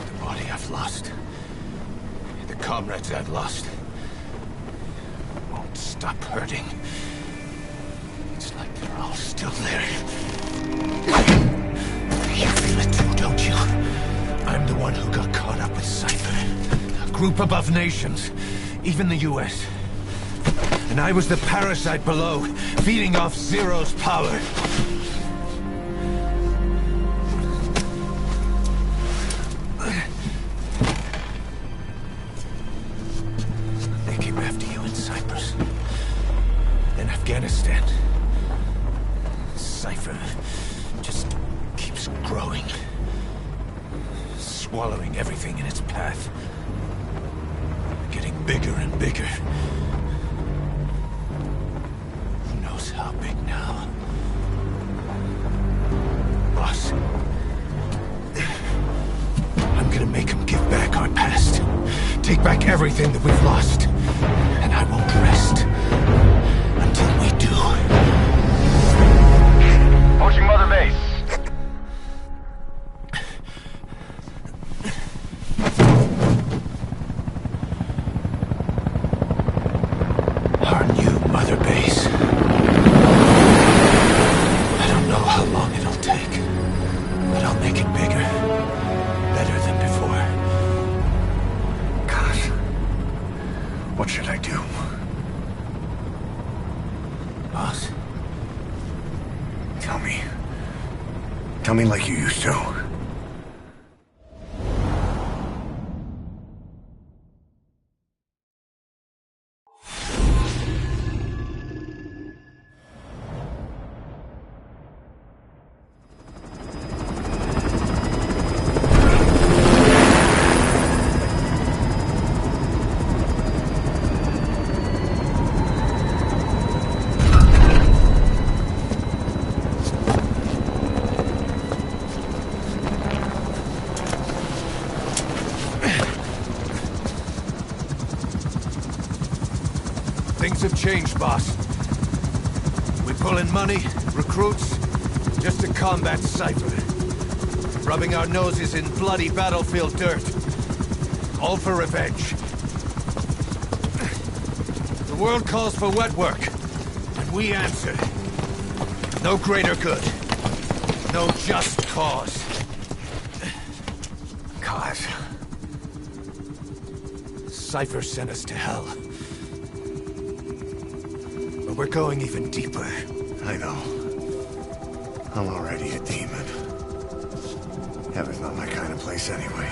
The body I've lost, and the comrades I've lost, won't stop hurting. It's like they're all still there. You feel it too, don't you? I'm the one who got caught up with Cypher. A group above nations, even the US. And I was the parasite below, feeding off Zero's power. They came after you in Cyprus. In Afghanistan. Cypher just keeps growing. Swallowing everything in its path. Getting bigger and bigger. Who knows how big now? Boss. I'm gonna make him give back our past. Take back everything that we've lost. And I won't rest until we do. Approaching Mother Base. Our new Mother Base. I don't know how long it'll take, but I'll make it bigger. Better than before. boss? Tell me. Tell me like you used to. Things have changed, boss. We pull in money, recruits, just to combat Cypher. Rubbing our noses in bloody battlefield dirt. All for revenge. The world calls for wet work, and we answer. No greater good. No just cause. Cause? Cypher sent us to hell. But we're going even deeper. I know. I'm already a demon. Heaven's not my kind of place anyway.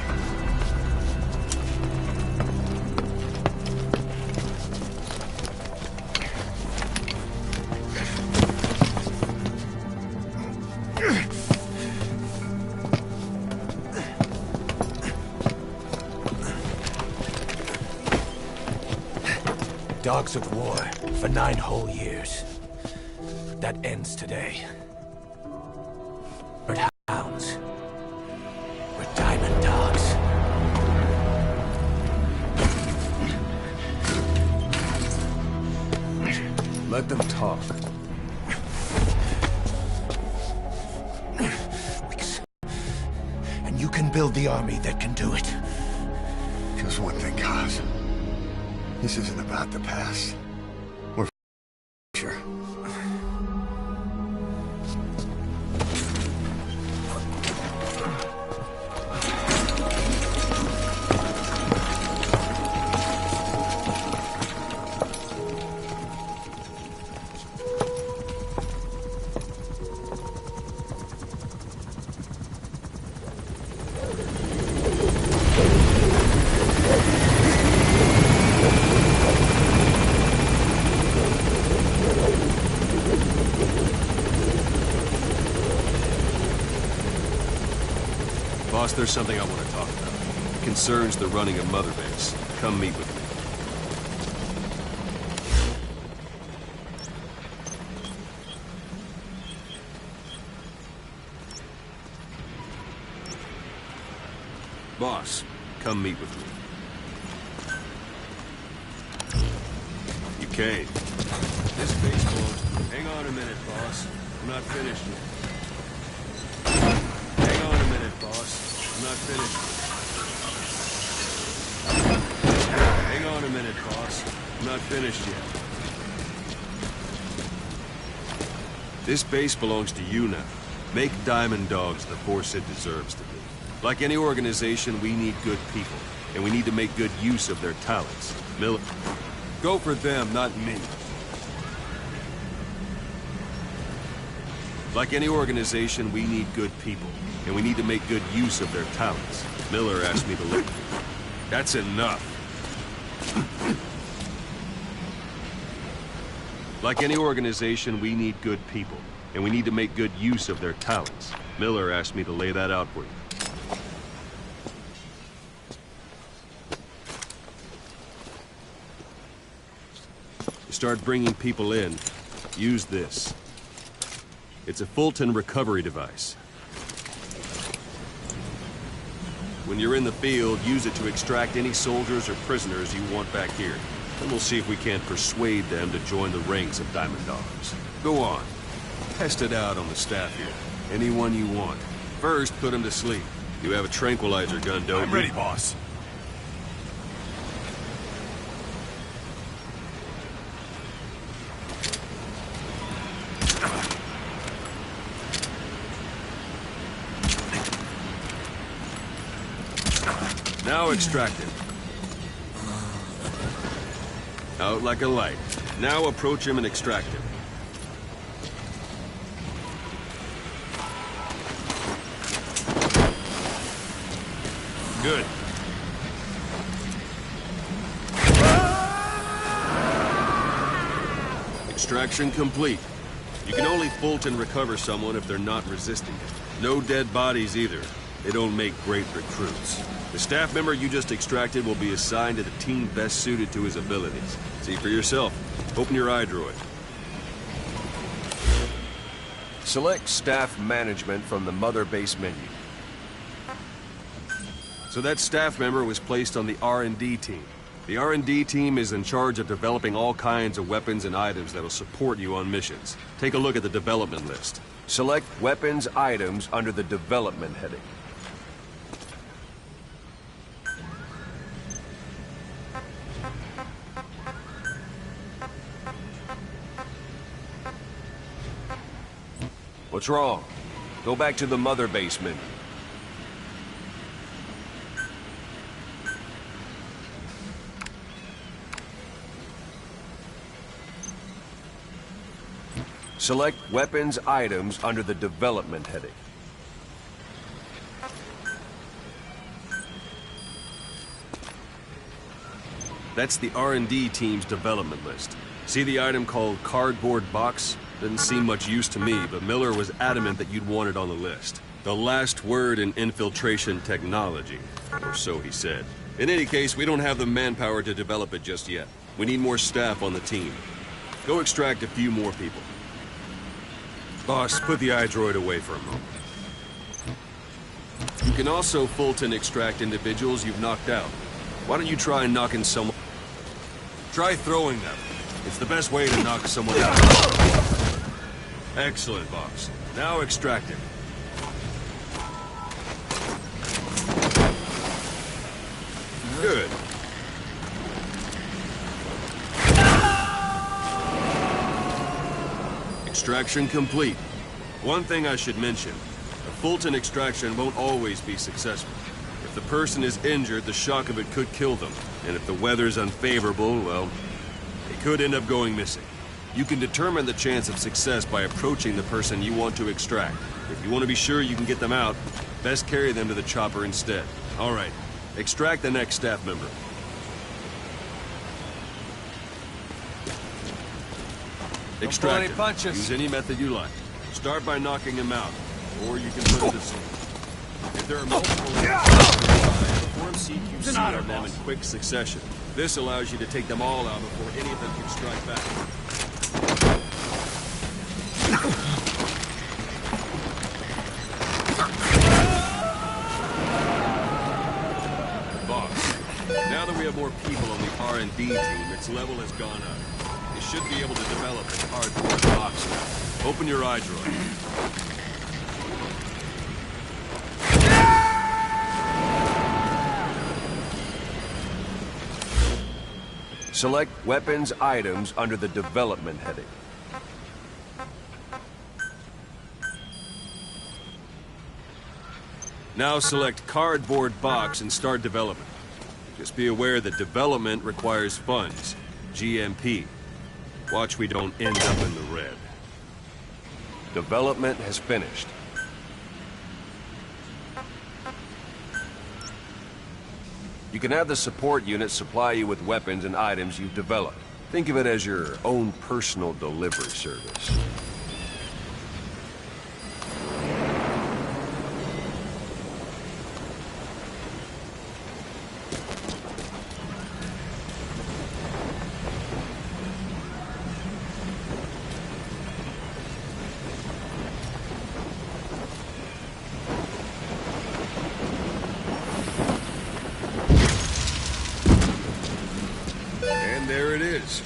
Dogs of war for 9 whole years. That ends today. But hounds. We're diamond dogs. Let them talk. And you can build the army that can do it. Just one thing, Kaz. This isn't about the past. We're sure. Boss, there's something I want to talk about. It concerns the running of Mother Base. Come meet with me. Boss, come meet with me. You came. This baseball... Hang on a minute, boss. I'm not finished yet. Hang on a minute, boss. I'm not finished yet. Hang on a minute, boss. I'm not finished yet. This base belongs to you now. Make Diamond Dogs the force it deserves to be. Like any organization, we need good people, and we need to make good use of their talents. Go for them, not me. Like any organization, we need good people, and we need to make good use of their talents. Miller asked me to look. That's enough. Like any organization, we need good people, and we need to make good use of their talents. Miller asked me to lay that out for you. You start bringing people in, use this. It's a Fulton recovery device. When you're in the field, use it to extract any soldiers or prisoners you want back here. Then we'll see if we can't persuade them to join the ranks of Diamond Dogs. Go on. Test it out on the staff here. Anyone you want. First, put them to sleep. You have a tranquilizer gun, don't you? I'm ready, boss. Now extract it. Out like a light. Now approach him and extract him. Good. Extraction complete. You can only Fulton recover someone if they're not resisting it. No dead bodies either. They don't make great recruits. The staff member you just extracted will be assigned to the team best suited to his abilities. See for yourself. Open your iDroid. Select staff management from the Mother Base menu. So that staff member was placed on the R&D team. The R&D team is in charge of developing all kinds of weapons and items that'll support you on missions. Take a look at the development list. Select weapons items under the development heading. What's wrong? Go back to the Mother Base menu. Select weapons items under the development heading. That's the R&D team's development list. See the item called cardboard box? Didn't seem much use to me, but Miller was adamant that you'd want it on the list. The last word in infiltration technology, or so he said. In any case, we don't have the manpower to develop it just yet. We need more staff on the team. Go extract a few more people. Boss, put the iDroid away for a moment. You can also Fulton extract individuals you've knocked out. Why don't you try knocking someone... Try throwing them. It's the best way to knock someone out. Excellent, boss. Now extract him. Good. Extraction complete. One thing I should mention. A Fulton extraction won't always be successful. If the person is injured, the shock of it could kill them. And if the weather's unfavorable, well, they could end up going missing. You can determine the chance of success by approaching the person you want to extract. If you want to be sure you can get them out, best carry them to the chopper instead. All right, extract the next staff member. Extract him. Use any method you like. Start by knocking him out, or you can put it to sleep. If there are multiple perform CQC on them in quick succession. This allows you to take them all out before any of them can strike back. Boss, now that we have more people on the R&D team, its level has gone up. You should be able to develop a cardboard box now. Open your iDroid. Select weapons items under the development heading. Now select cardboard box and start development. Just be aware that development requires funds. GMP. Watch we don't end up in the red. Development has finished. You can have the support unit supply you with weapons and items you've developed. Think of it as your own personal delivery service. There it is.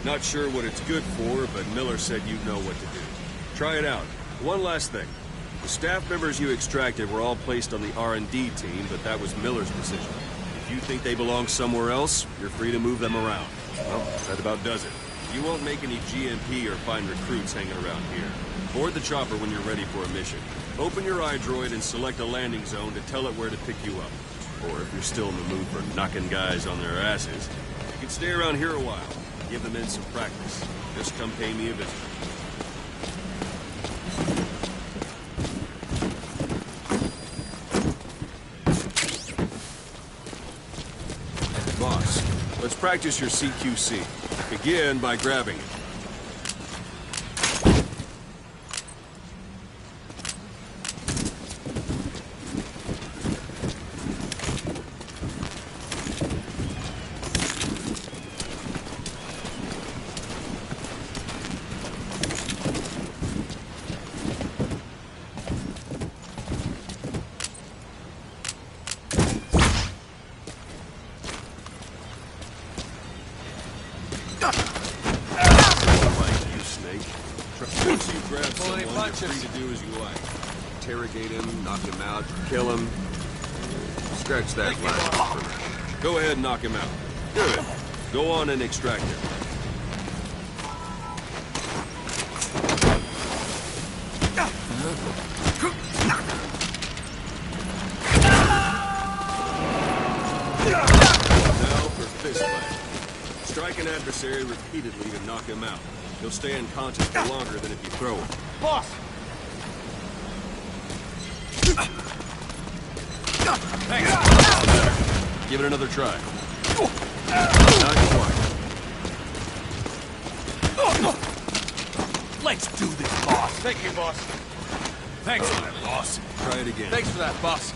Not sure what it's good for, but Miller said you know what to do. Try it out. One last thing. The staff members you extracted were all placed on the R&D team, but that was Miller's decision. If you think they belong somewhere else, you're free to move them around. Well, that about does it. You won't make any GMP or find recruits hanging around here. Board the chopper when you're ready for a mission. Open your iDroid and select a landing zone to tell it where to pick you up. Or if you're still in the mood for knocking guys on their asses, you can stay around here a while. Give the men some practice. Just come pay me a visit. practice your CQC. Begin by grabbing it. Kill him. Scratch that last. Go ahead and knock him out. Good. Go on and extract him. Now for fist fight. Strike an adversary repeatedly to knock him out. He'll stay unconscious for longer than if you throw him. Boss! Thanks. Give it another try. Not quite. Let's do this, boss. Thank you, boss. Thanks for that, boss. Try it again. Thanks for that, boss.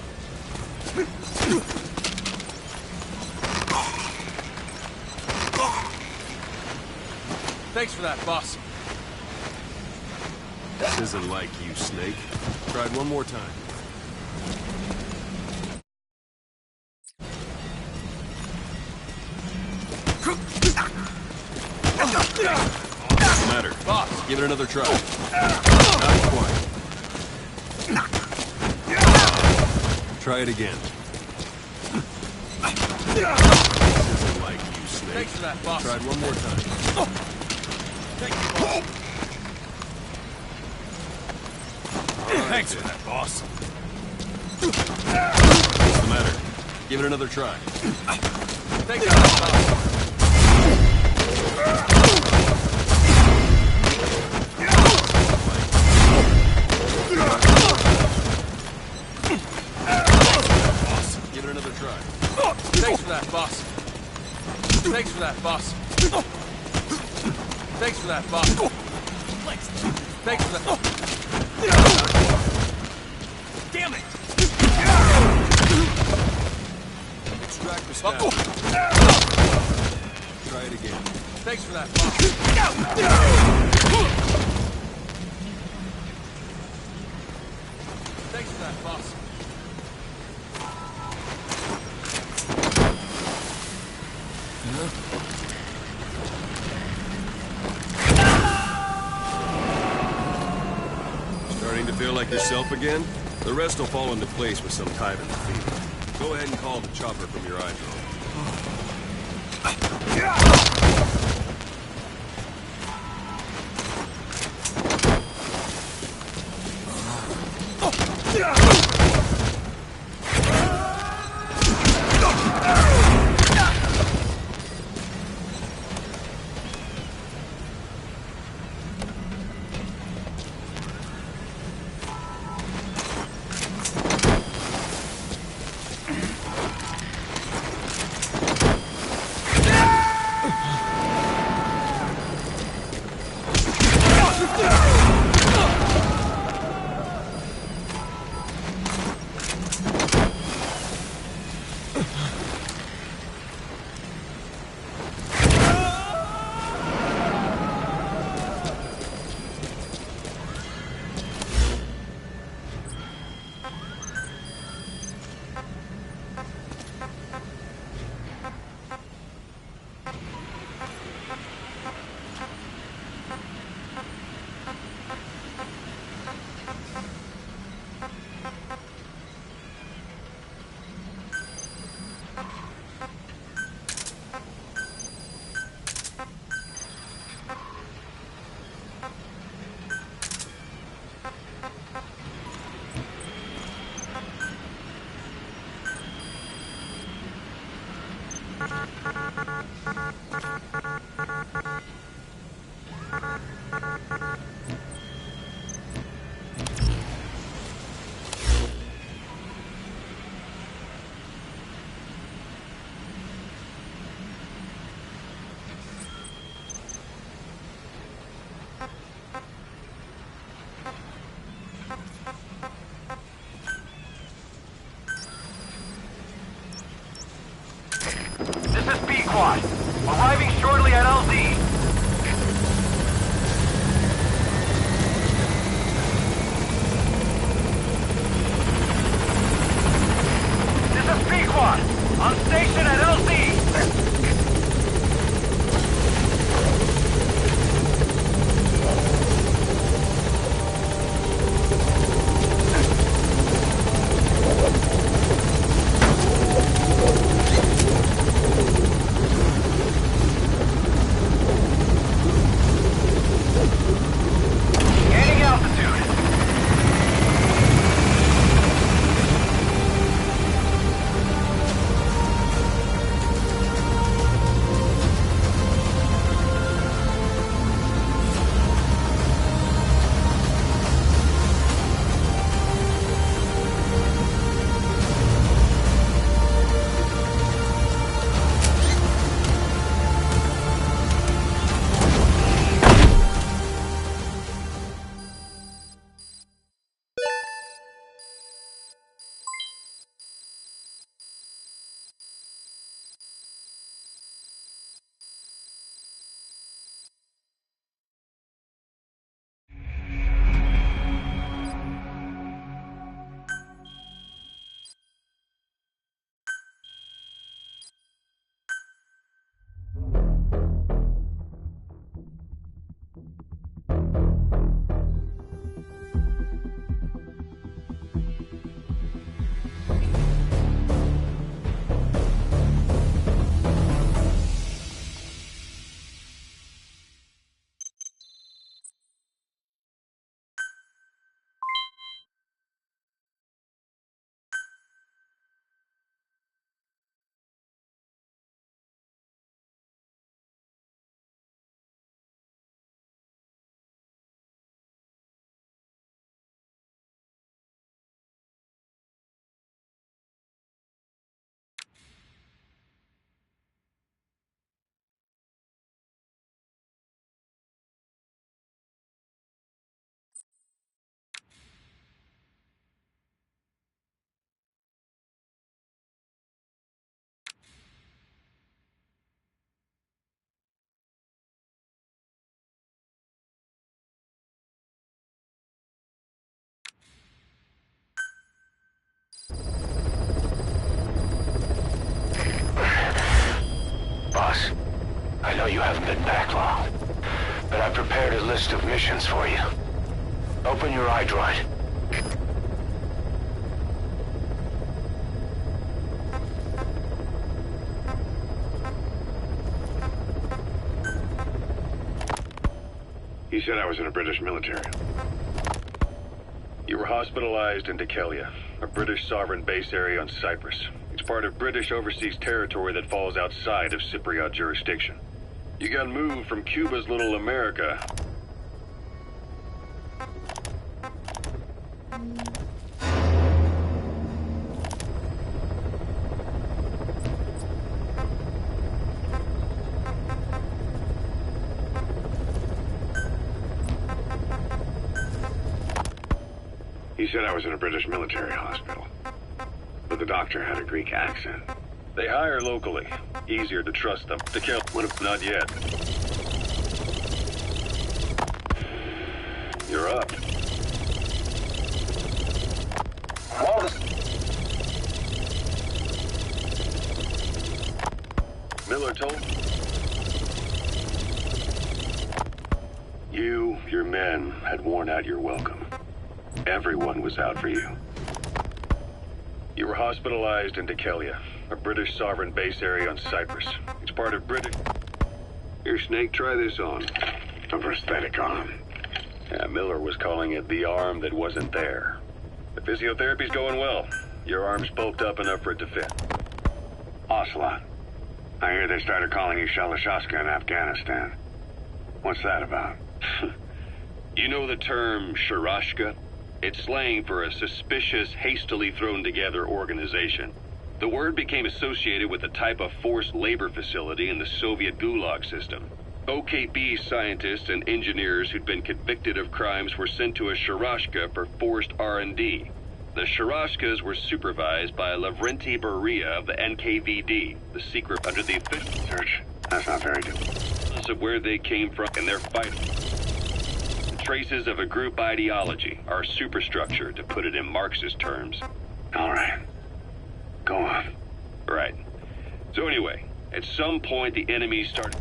Thanks for that, boss. This isn't like you, Snake. Try it one more time. What's the matter? Boss. Give it another try. Not quite. Try it again. This isn't like you, Snake. Thanks for that, boss. Try it one more time. Thank you, boss. Right, Thanks for that, boss. What's the matter? Give it another try. Thanks for that, boss. Give it another try. Thanks for that, boss. Thanks for that, boss. Thanks for that, boss. Thanks for that. Damn it! Extract the staff. Try it again. Thanks for that, boss. Thanks for that, boss. Starting to feel like yourself again? The rest will fall into place with some time in the field. Go ahead and call the chopper from your iDrone. squad. Arriving shortly at LZ. This is Pequod. On station at LZ. Gaining altitude. Boss, I know you haven't been back long, but I prepared a list of missions for you. Open your iDroid. He said I was in the British military. You were hospitalized in Dikelia, a British sovereign base area on Cyprus. It's part of British overseas territory that falls outside of Cypriot jurisdiction. You got moved from Cuba's Little America. He said I was in a British military hospital, but the doctor had a Greek accent. They hire locally. Easier to trust them. To kill would have not yet. You're up. Miller told you, your men, had worn out your welcome. Everyone was out for you. You were hospitalized in Dikelia, a British sovereign base area on Cyprus. It's part of British... Here, Snake, try this on. A prosthetic arm. Yeah, Miller was calling it the arm that wasn't there. The physiotherapy's going well. Your arm's bulked up enough for it to fit. Ocelot. I hear they started calling you Shalashashka in Afghanistan. What's that about? You know the term Sharashka? It's slang for a suspicious, hastily thrown together organization. The word became associated with a type of forced labor facility in the Soviet Gulag system. OKB scientists and engineers who'd been convicted of crimes were sent to a Sharashka for forced R&D. The Sharashkas were supervised by Lavrenti Beria of the NKVD, the secret under the official Search. That's not very good. of where they came from and their fight. Traces of a group ideology, our superstructure, to put it in Marxist terms. All right. Go on. Right. So anyway, at some point the enemy started...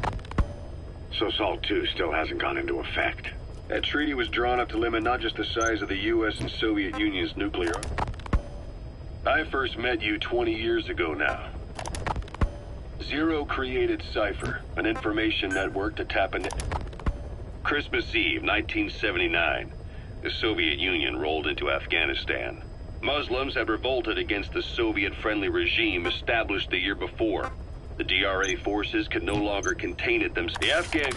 So SALT II still hasn't gone into effect. That treaty was drawn up to limit not just the size of the U.S. and Soviet Union's nuclear... I first met you 20 years ago now. Zero created Cypher, an information network to tap into... Christmas Eve, 1979. The Soviet Union rolled into Afghanistan. Muslims had revolted against the Soviet-friendly regime established the year before. The DRA forces could no longer contain it themselves. The Afghan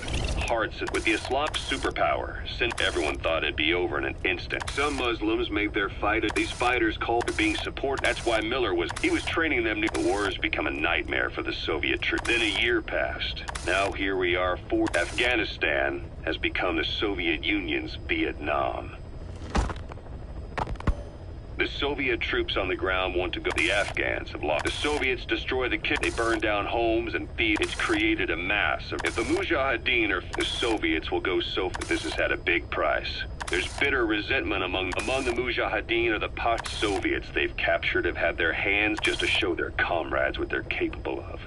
hearts with the Islamic superpower, since everyone thought it'd be over in an instant. Some Muslims made their fight at these fighters called for being supported. That's why Miller was training them. The war has become a nightmare for the Soviet troops. Then a year passed. Now here we are. Afghanistan has become the Soviet Union's Vietnam. The Soviet troops on the ground want to go. The Afghans have lost. The Soviets destroy the kit. They burn down homes and thieves. It's created a mass. If the Mujahideen or the Soviets will go so far, this has had a big price. There's bitter resentment among the Mujahideen or the Soviets they've captured have had their hands just to show their comrades what they're capable of.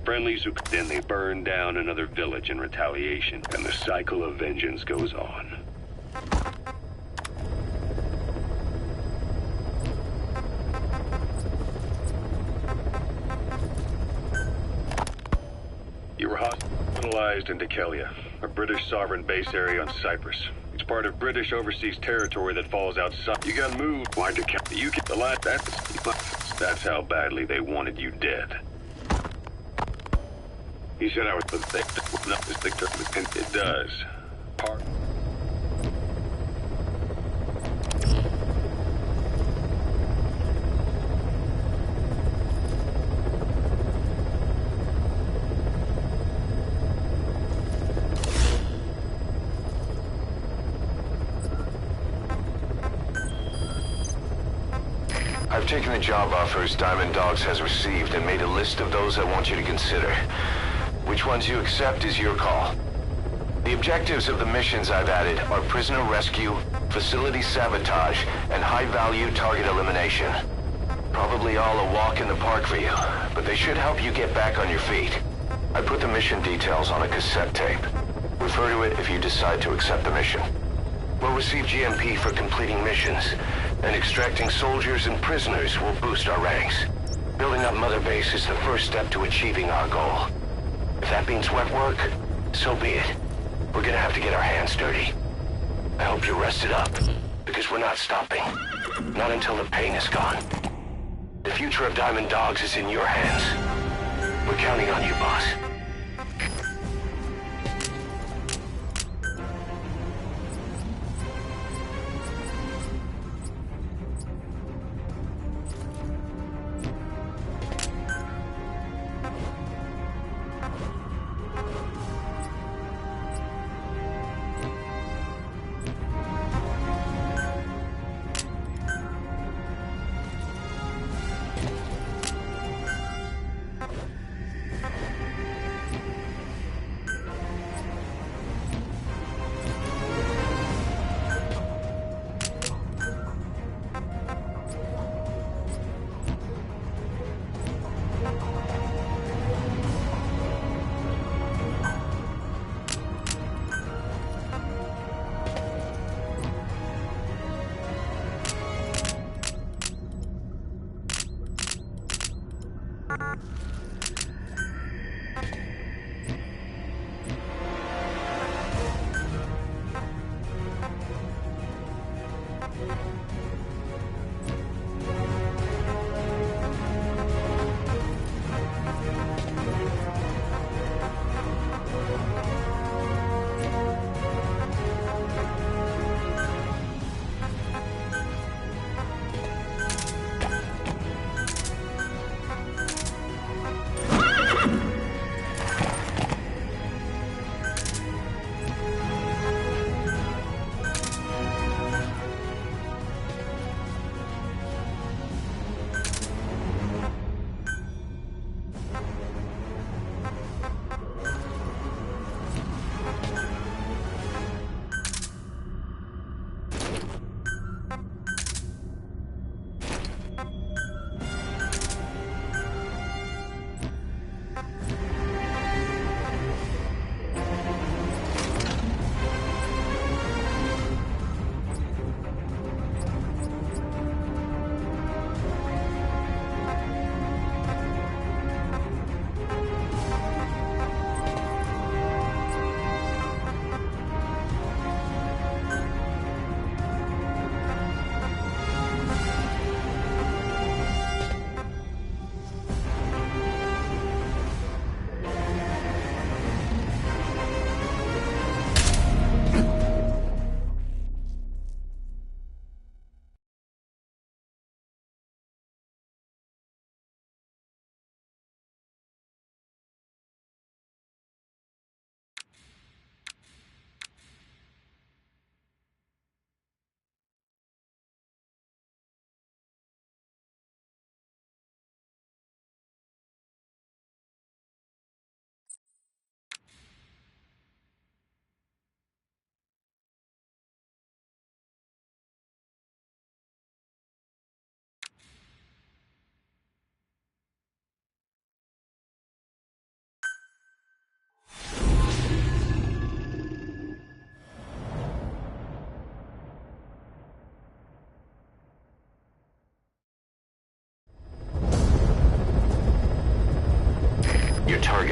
Friendlies who then they burn down another village in retaliation, and the cycle of vengeance goes on. You were hospitalized in Dhekelia, a British sovereign base area on Cyprus. It's part of British overseas territory that falls outside. You got moved. Why Dhekelia? You get the last. That's how badly they wanted you dead. He said I was pathetic. No, it does. Part. I've taken the job offers Diamond Dogs has received and made a list of those I want you to consider. Which ones you accept is your call. The objectives of the missions I've added are prisoner rescue, facility sabotage, and high-value target elimination. Probably all a walk in the park for you, but they should help you get back on your feet. I put the mission details on a cassette tape. Refer to it if you decide to accept the mission. We'll receive GMP for completing missions, and extracting soldiers and prisoners will boost our ranks. Building up Mother Base is the first step to achieving our goal. If that means wet work, so be it. We're gonna have to get our hands dirty. I hope you're rested up, because we're not stopping. Not until the pain is gone. The future of Diamond Dogs is in your hands. We're counting on you, boss.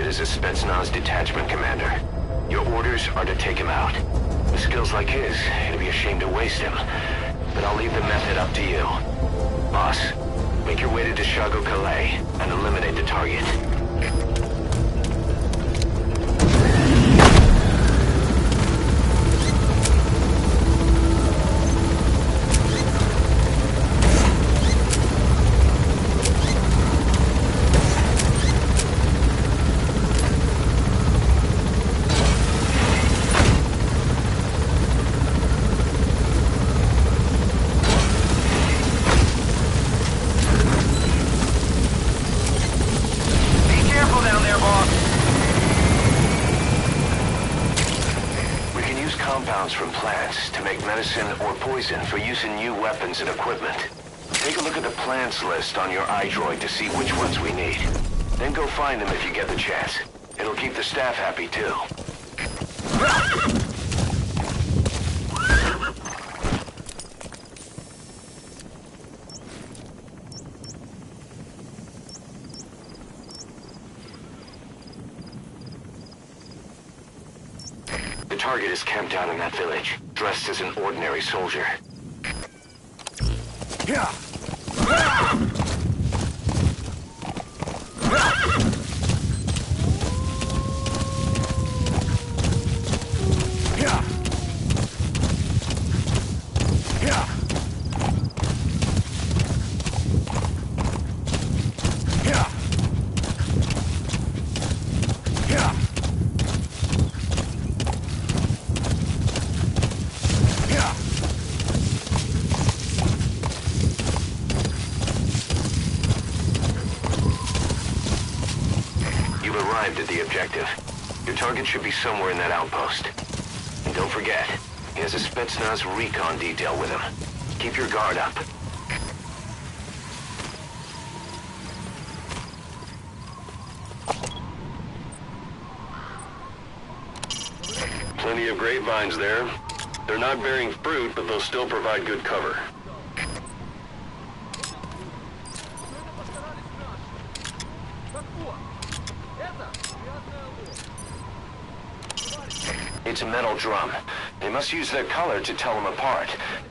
is a Spetsnaz detachment commander. Your orders are to take him out. With skills like his, it'd be a shame to waste him. But I'll leave the method up to you. Boss, make your way to Deshago Calais and eliminate the target. From plants to make medicine or poison for use in new weapons and equipment. Take a look at the plants list on your iDroid to see which ones we need. Then go find them if you get the chance. It'll keep the staff happy too. The target is camped out in that village, dressed as an ordinary soldier. Yeah. At the objective. Your target should be somewhere in that outpost. And don't forget, he has a Spetsnaz recon detail with him. Keep your guard up. Plenty of grapevines there. They're not bearing fruit, but they'll still provide good cover. It's a metal drum. They must use their color to tell them apart.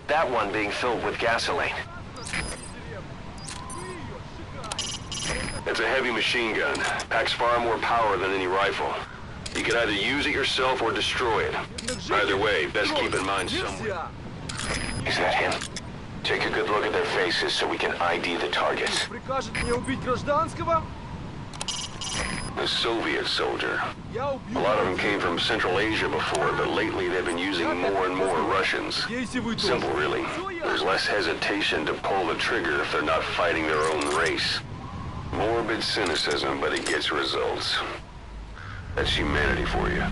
That one being filled with gasoline. It's a heavy machine gun. Packs far more power than any rifle. You can either use it yourself or destroy it. Either way, best keep in mind somewhere. Is that him? Take a good look at their faces so we can ID the targets. A Soviet soldier. A lot of them came from Central Asia before, but lately they've been using more and more Russians. Simple, really. There's less hesitation to pull the trigger if they're not fighting their own race. Morbid cynicism, but it gets results. That's humanity for you.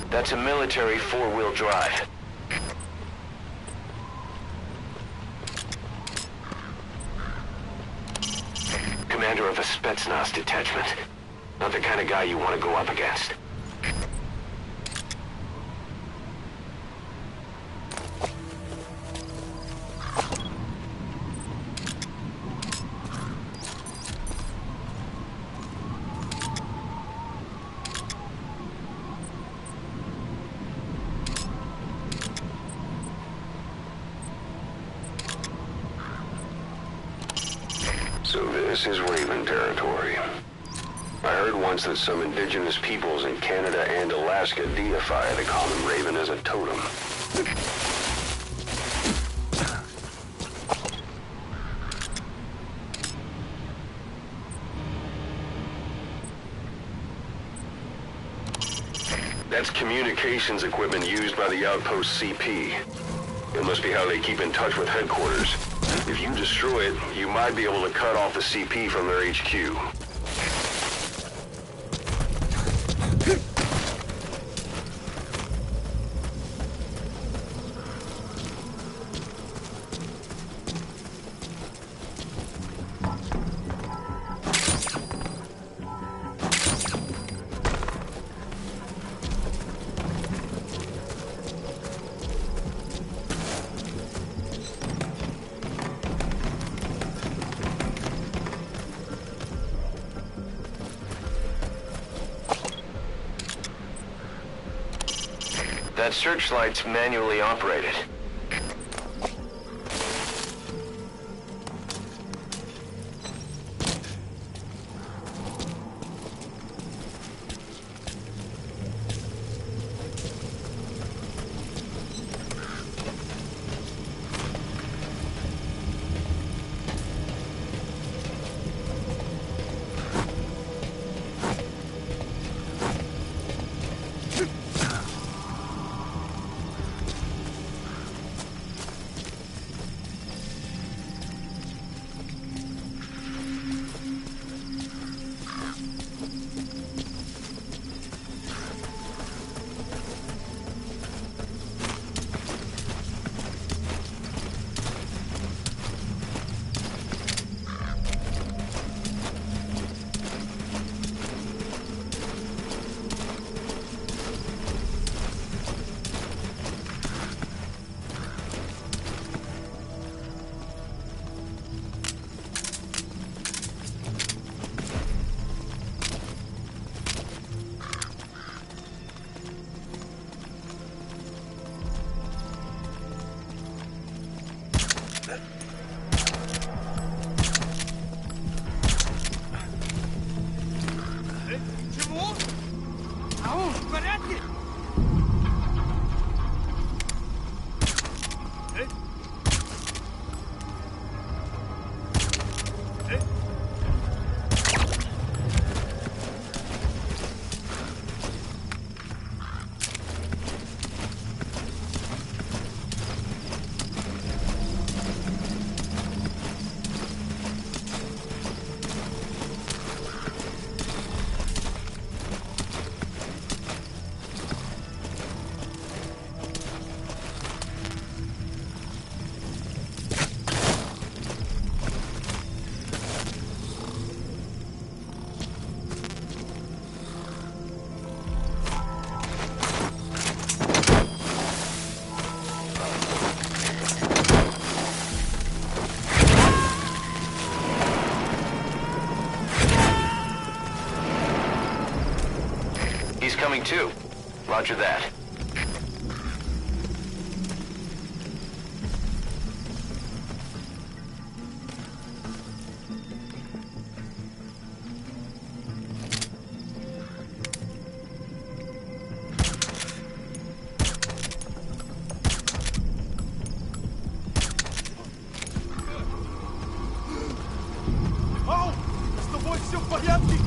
That's a military four-wheel drive. Commander of a Spetsnaz detachment. Not the kind of guy you want to go up against. So this is Raven territory. I heard once that some indigenous peoples in Canada and Alaska deify the common raven as a totem. That's communications equipment used by the outpost CP. It must be how they keep in touch with headquarters. If you destroy it, you might be able to cut off the CP from their HQ. That searchlight's manually operated. Coming too. Roger that. Ау! С тобой все в порядке?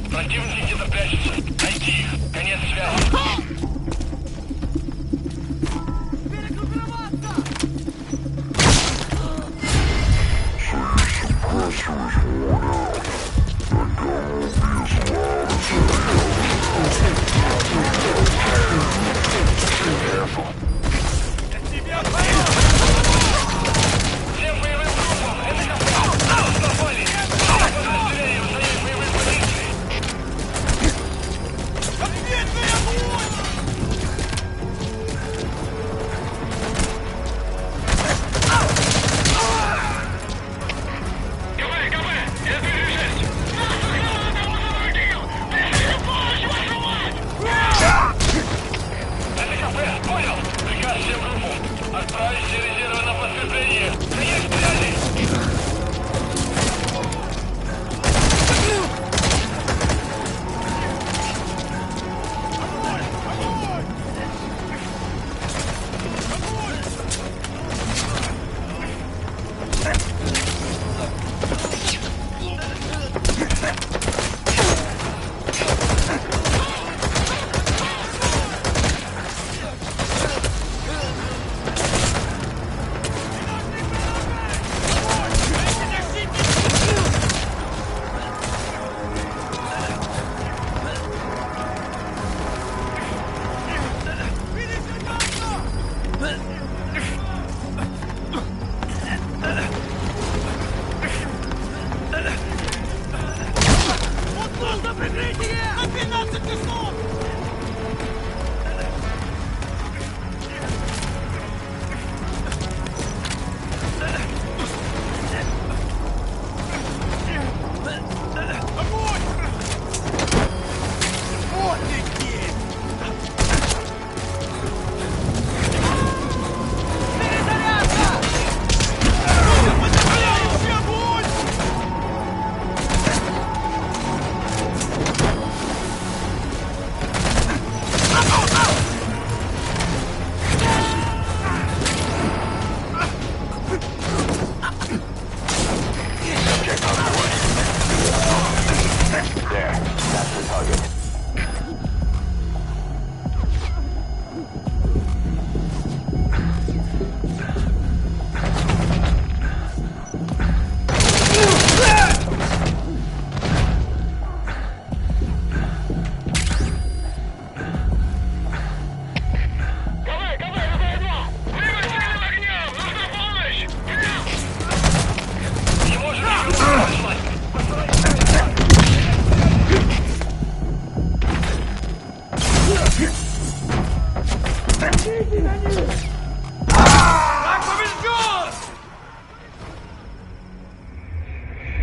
Противники где-то прячутся. Найди их. Конец связи. Всем боевым группам! Это напали! Подразделение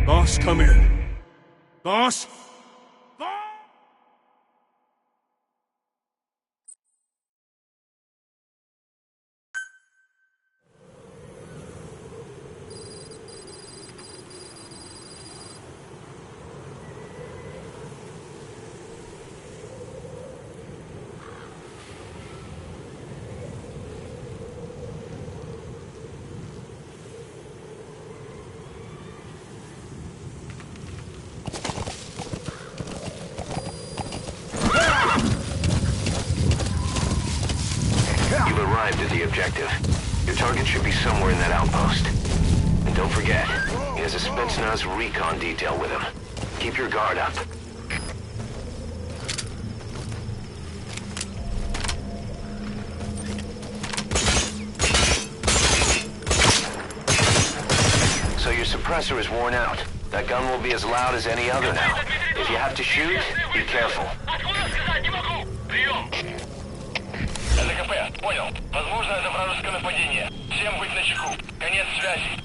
Boss, come in. Boss? You've arrived at the objective. Your target should be somewhere in that outpost. And don't forget, he has a Spetsnaz recon detail with him. Keep your guard up. So your suppressor is worn out. That gun will be as loud as any other now. If you have to shoot, be careful. ЛКП, понял. Возможно, это вражеское нападение. Всем быть начеку. Конец связи.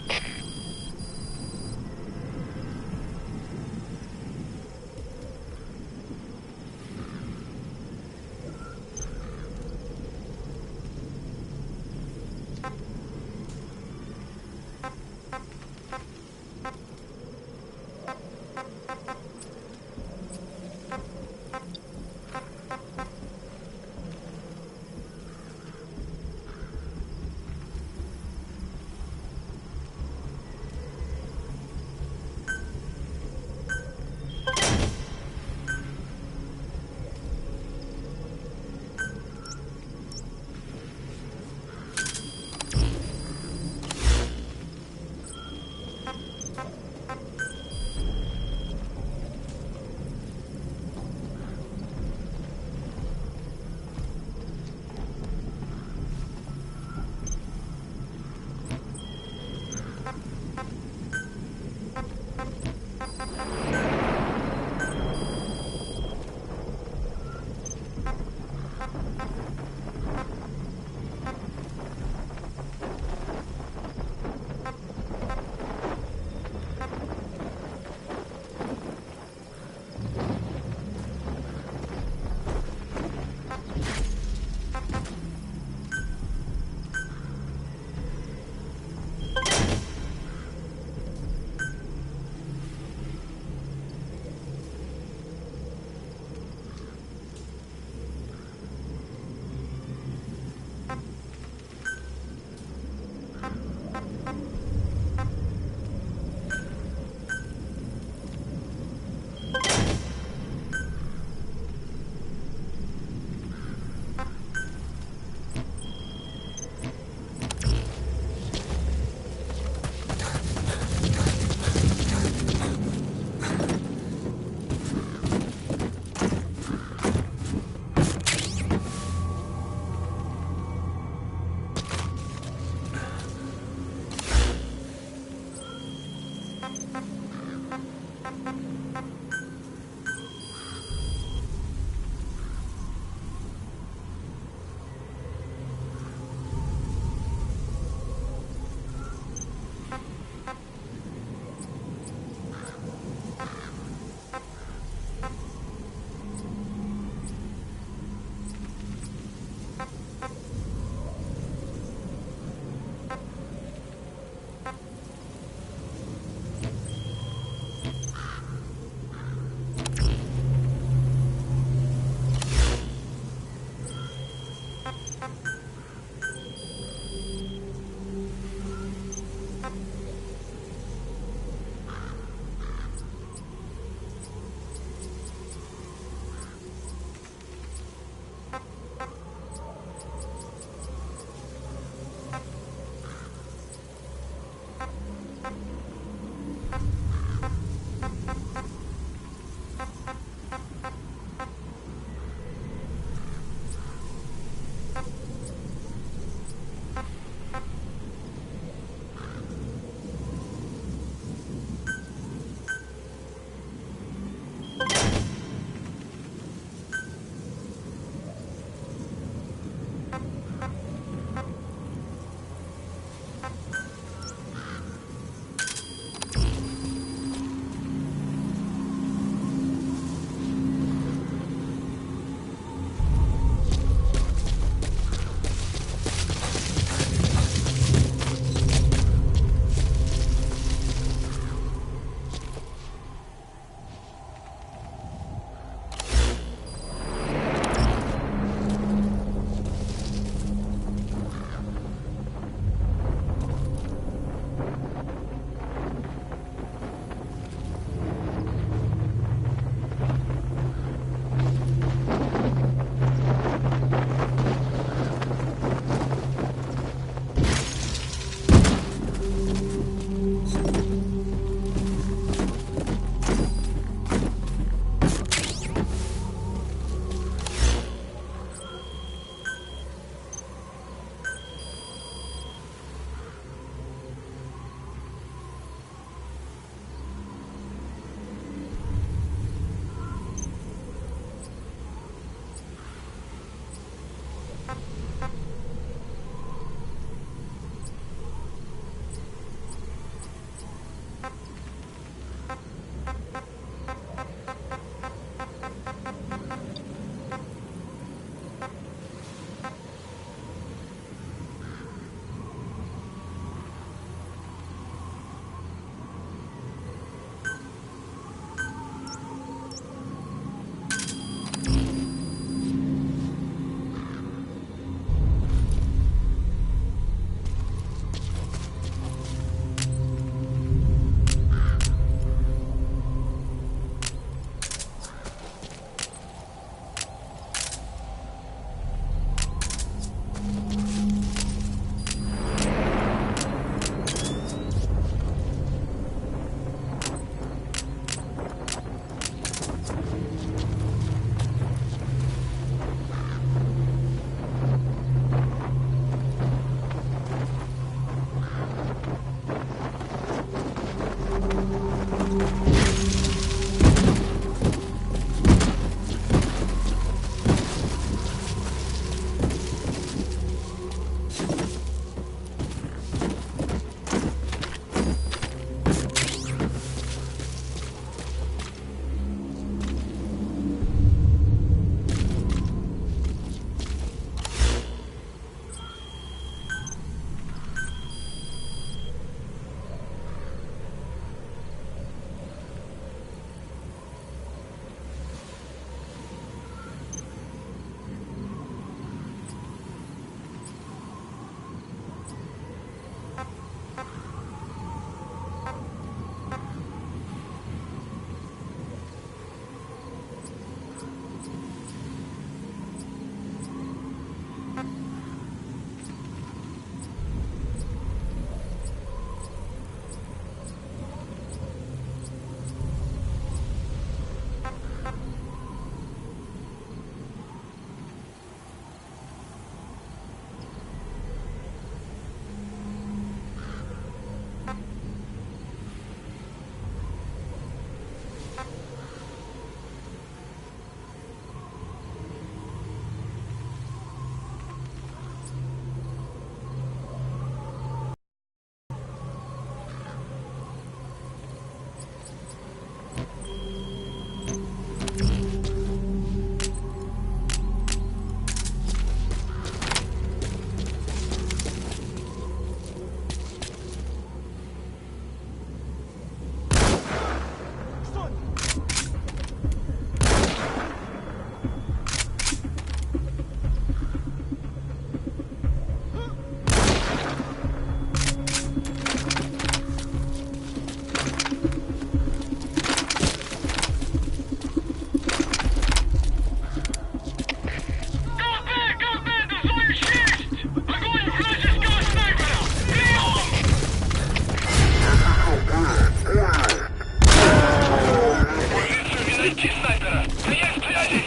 Ловки снайпера! Прием связи!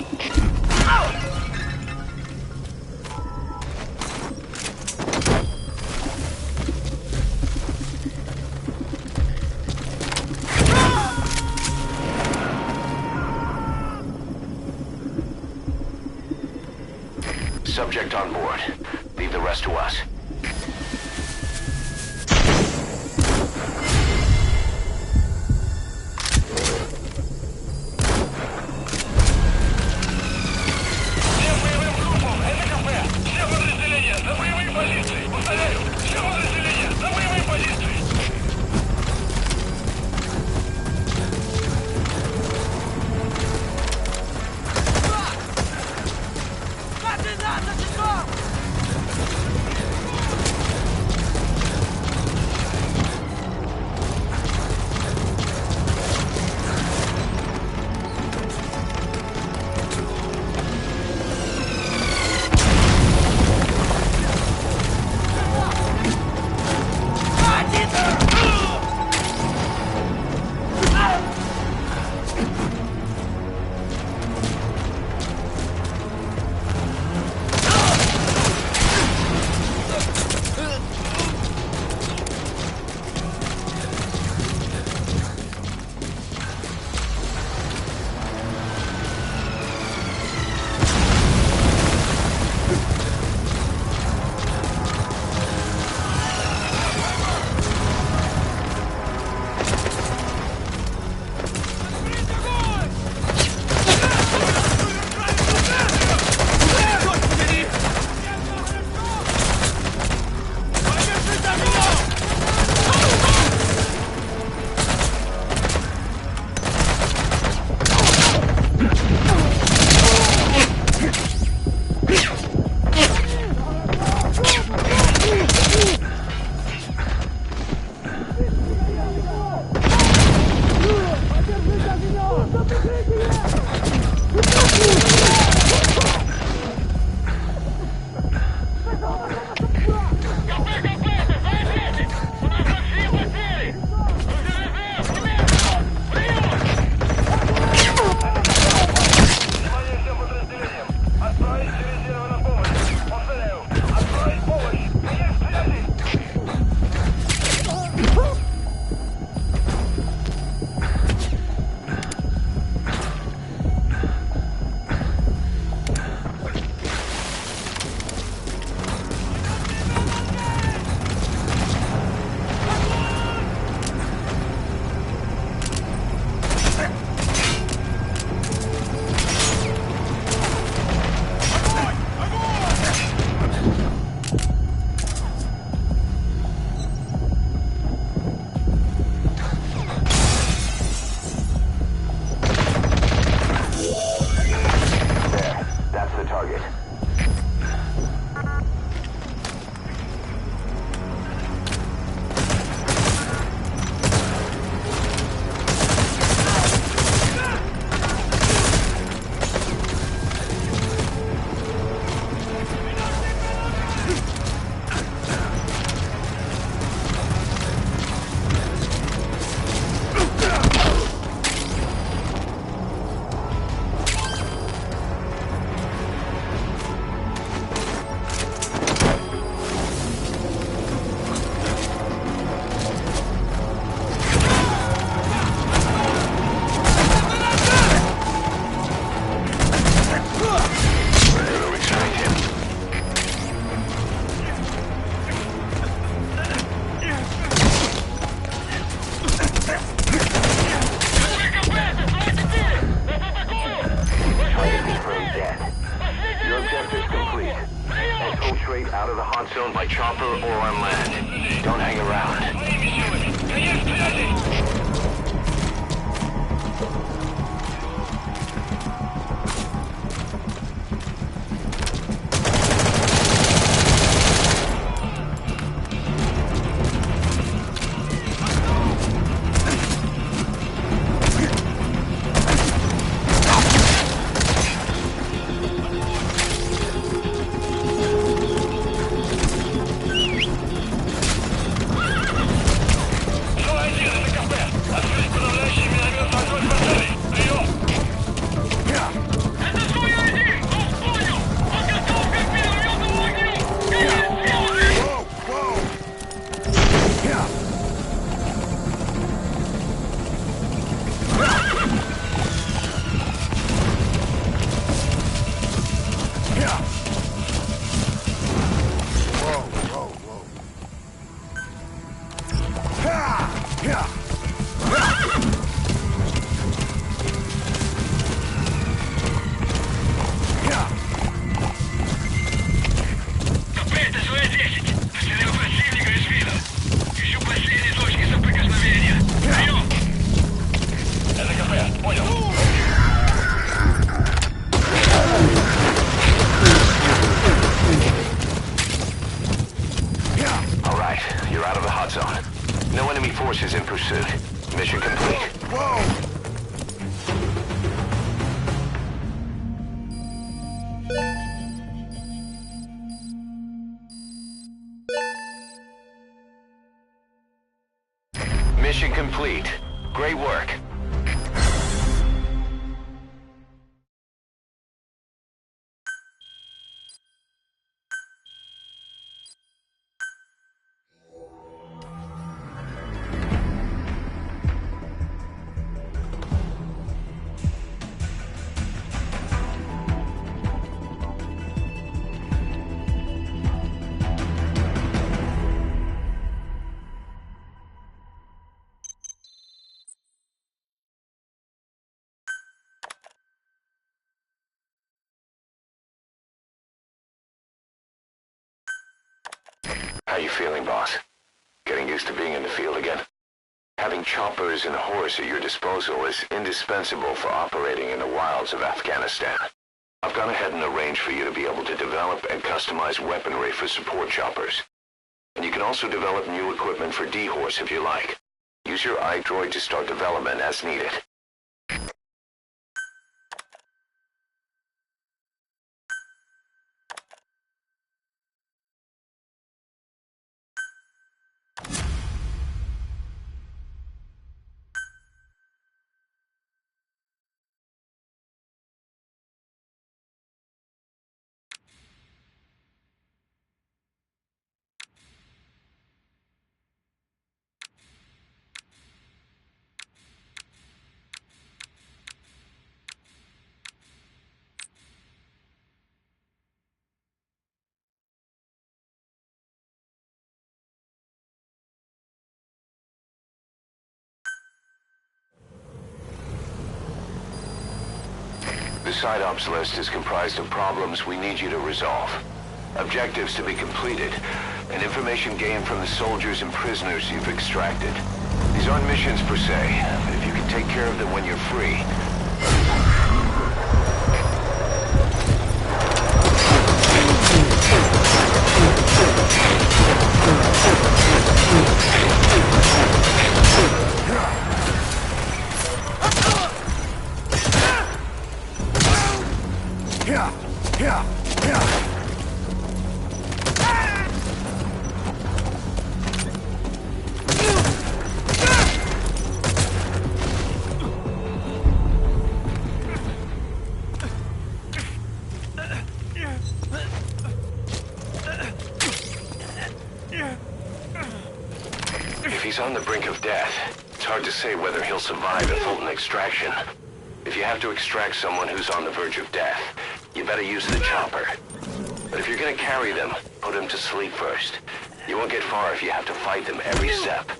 Subject on board. Leave the rest to us. Всем боевым группам! Это КП! Все подразделения на боевые позиции! Повторяю! Все подразделения на боевые позиции! complete. Great work. How you feeling, boss? Getting used to being in the field again? Having choppers and horse at your disposal is indispensable for operating in the wilds of Afghanistan. I've gone ahead and arranged for you to be able to develop and customize weaponry for support choppers. And you can also develop new equipment for D-Horse if you like. Use your iDroid to start development as needed. The side ops list is comprised of problems we need you to resolve, objectives to be completed, and information gained from the soldiers and prisoners you've extracted. These aren't missions per se, but if you can take care of them when you're free... If he's on the brink of death, it's hard to say whether he'll survive a Fulton extraction. If you have to extract someone who's on the verge of death, you better use the chopper. But if you're gonna carry them, put them to sleep first. You won't get far if you have to fight them every step.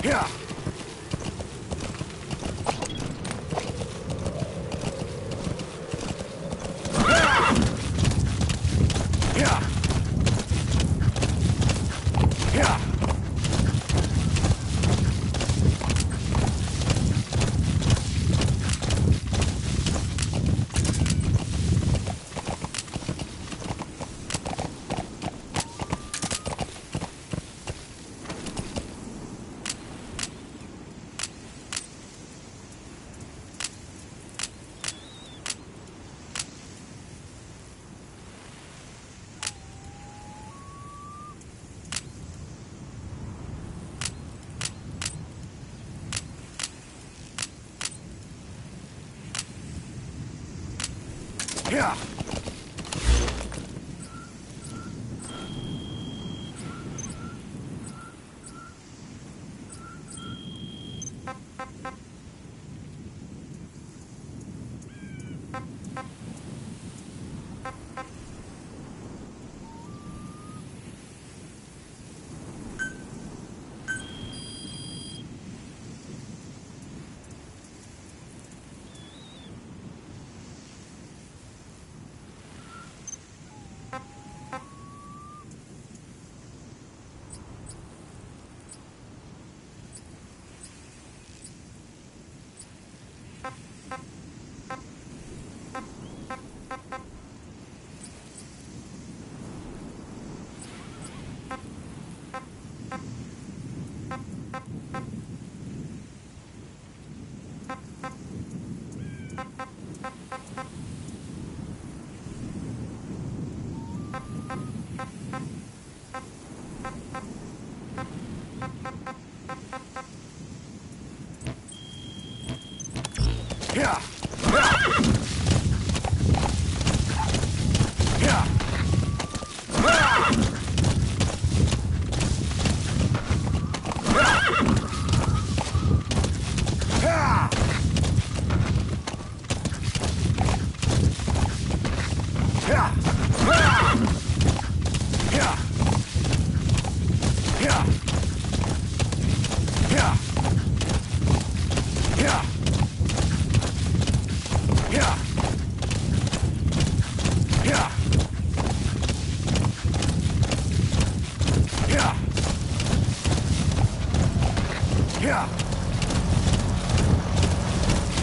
Yeah. Yeah.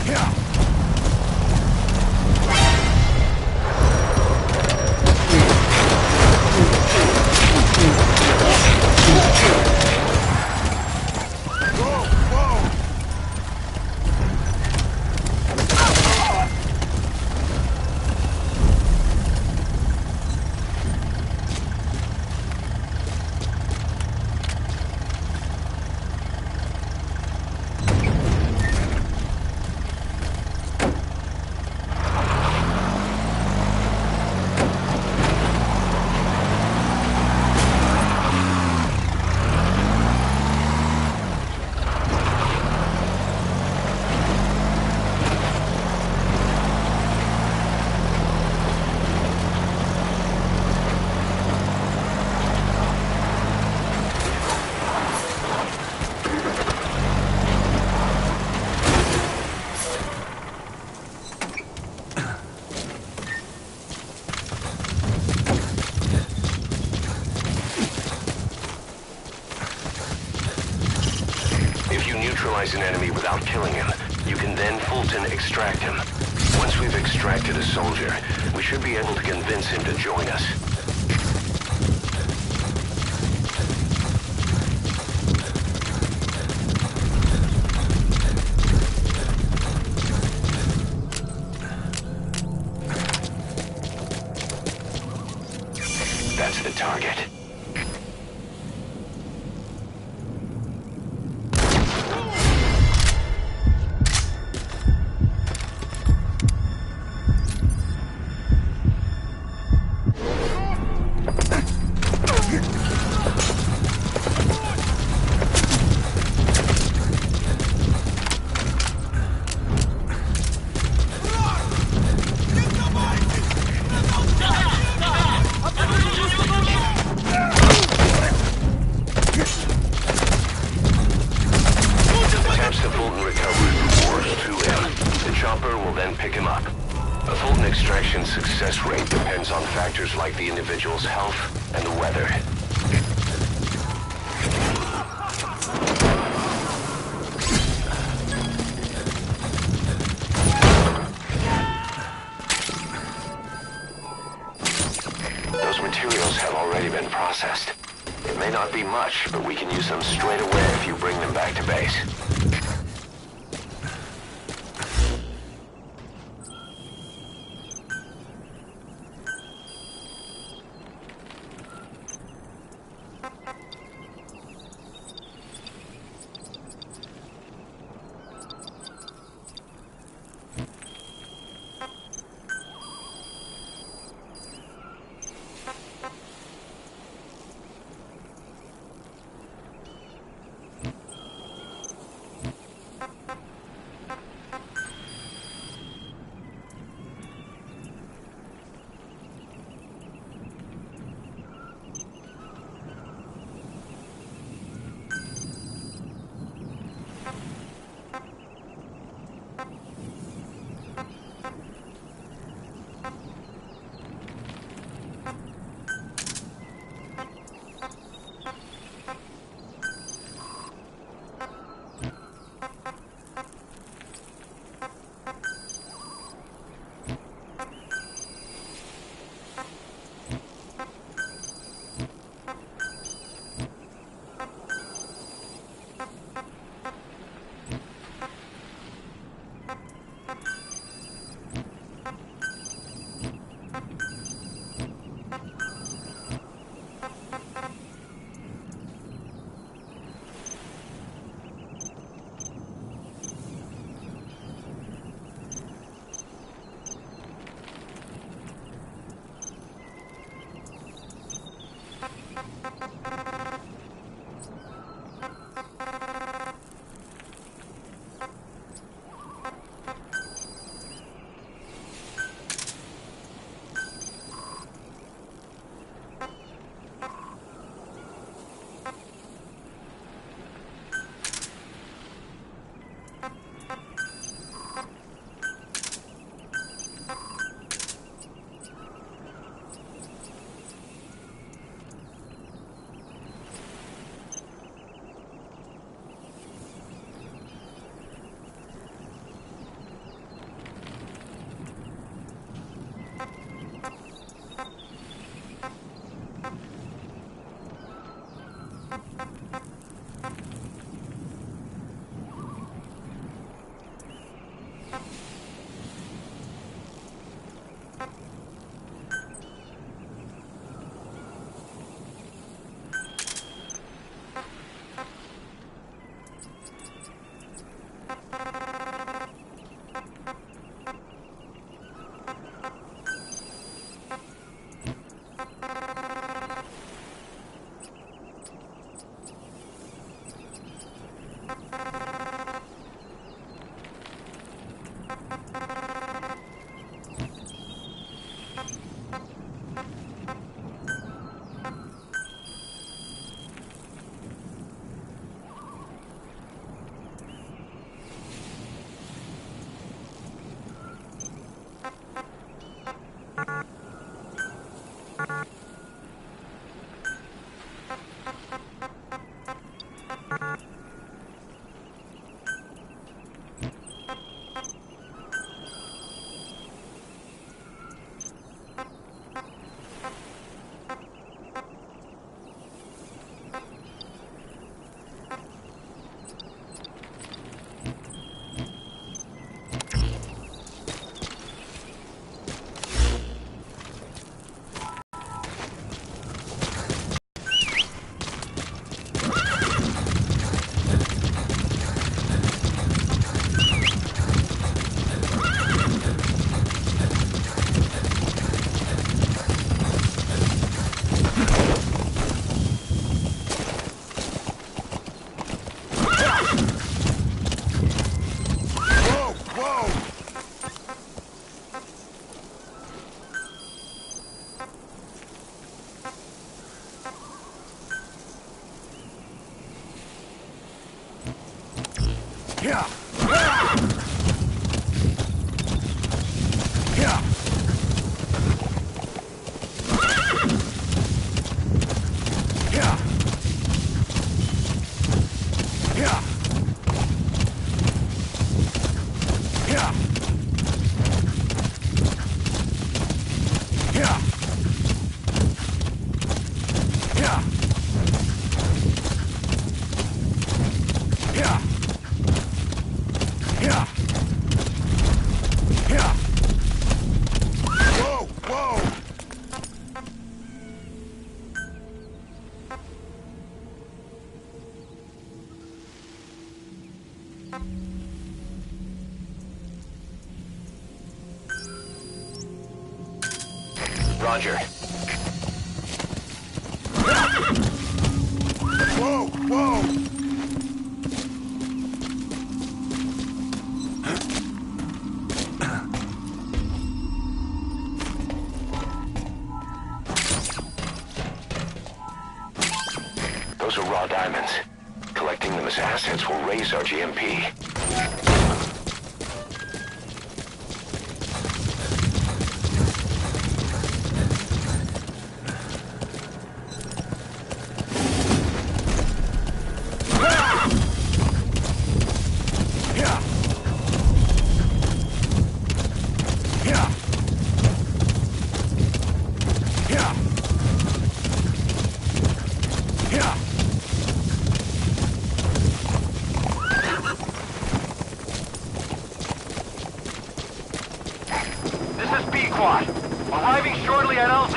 Yeah. Neutralize an enemy without killing him. You can then Fulton extract him. Once we've extracted a soldier, we should be able to convince him to join us. That's the target. success rate depends on factors like the individual's health and the weather. Those materials have already been processed. It may not be much, but we can use them straight away if you bring them back to base. Roger. Whoa, whoa! Those are raw diamonds. Collecting them as assets will raise our GMP. Arriving shortly at LZ.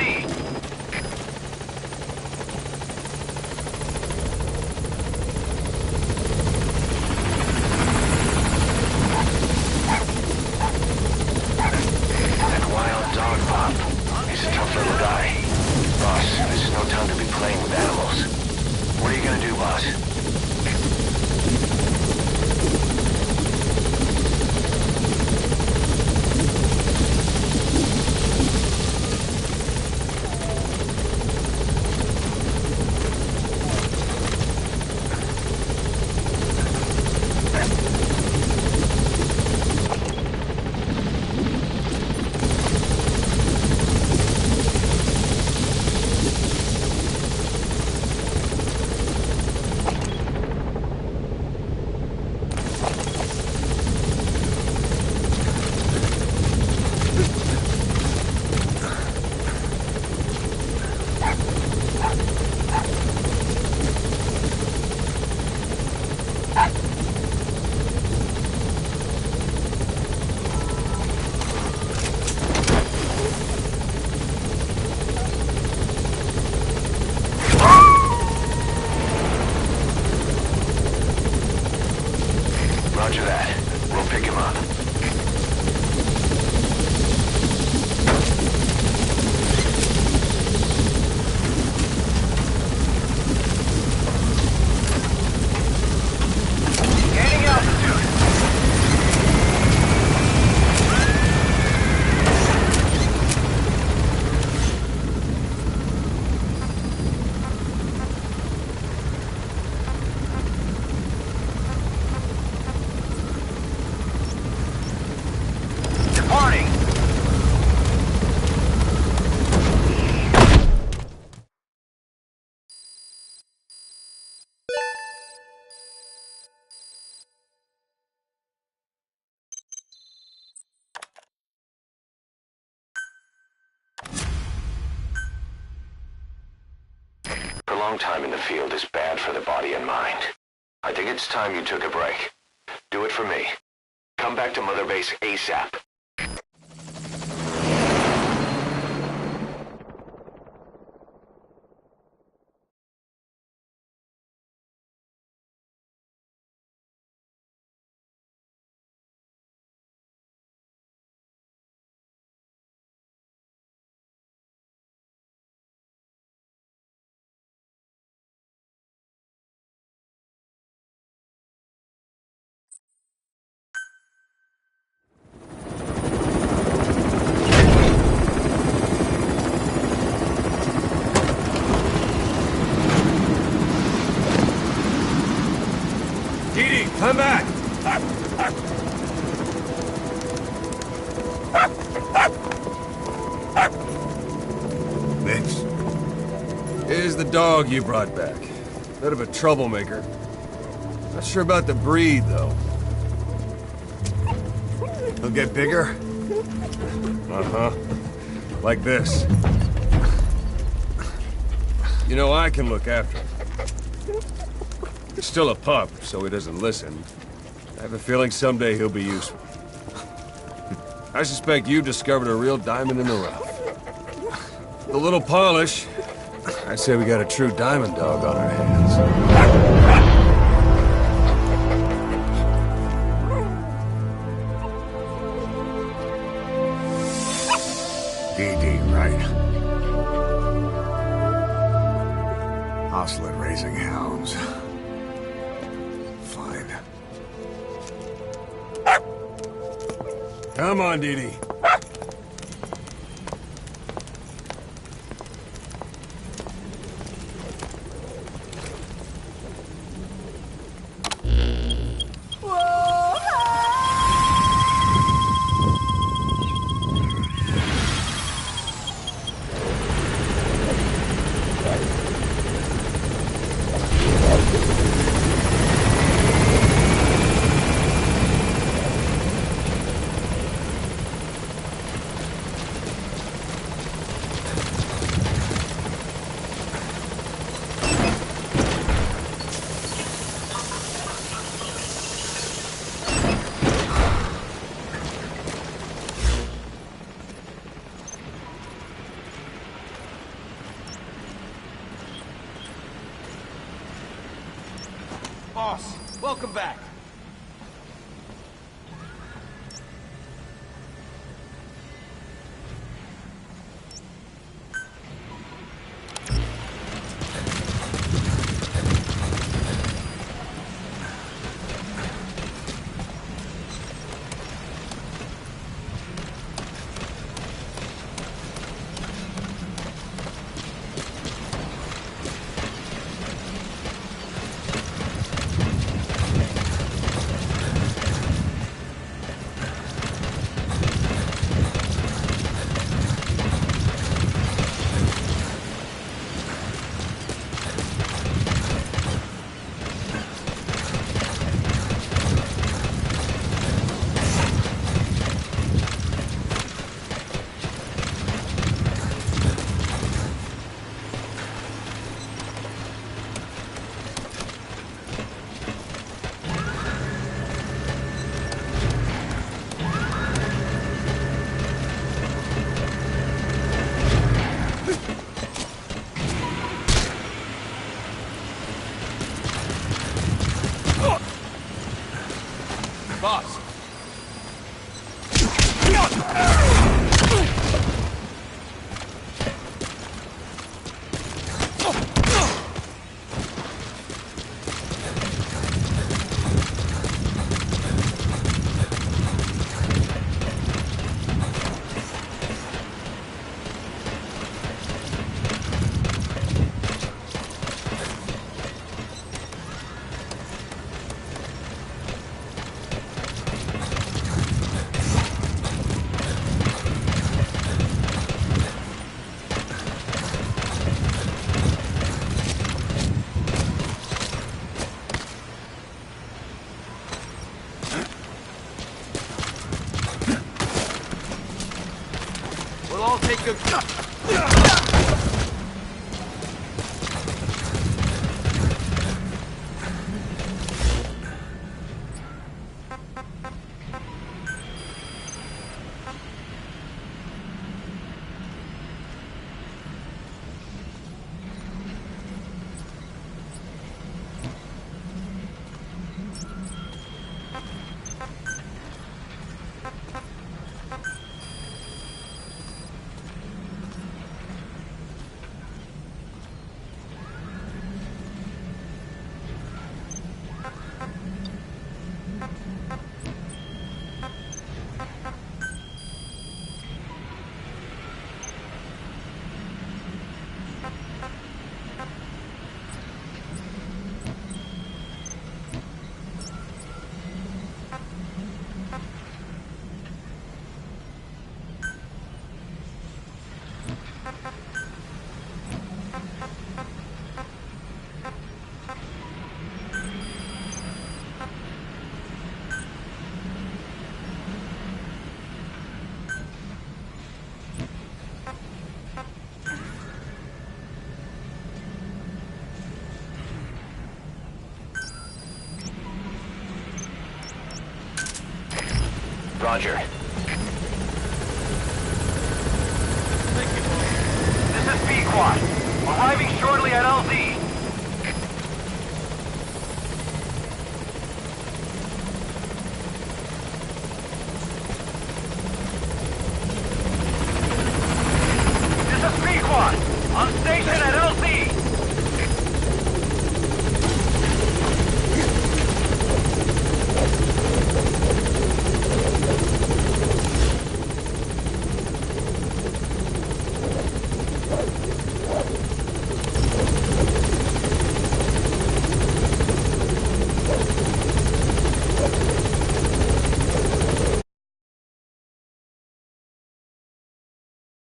That wild dog Pop. He's a tough little guy. Boss, this is no time to be playing with animals. What are you gonna do, boss? Roger that. We'll pick him up. Gaining altitude. Departing. Prolonged time in the field is bad for the body and mind. I think it's time you took a break. Do it for me. Come back to Mother Base ASAP. Didi, come back! Mix. Here's the dog you brought back. Bit of a troublemaker. Not sure about the breed, though. He'll get bigger? Uh-huh. Like this. You know, I can look after him. He's still a pup, so he doesn't listen. I have a feeling someday he'll be useful. I suspect you discovered a real diamond in the rough. With a little polish, I'd say we got a true diamond dog on our hands. Come on, Didi. Boss, welcome back. Boss. We'll all take a... Roger. This is Pequod. Arriving shortly at LZ.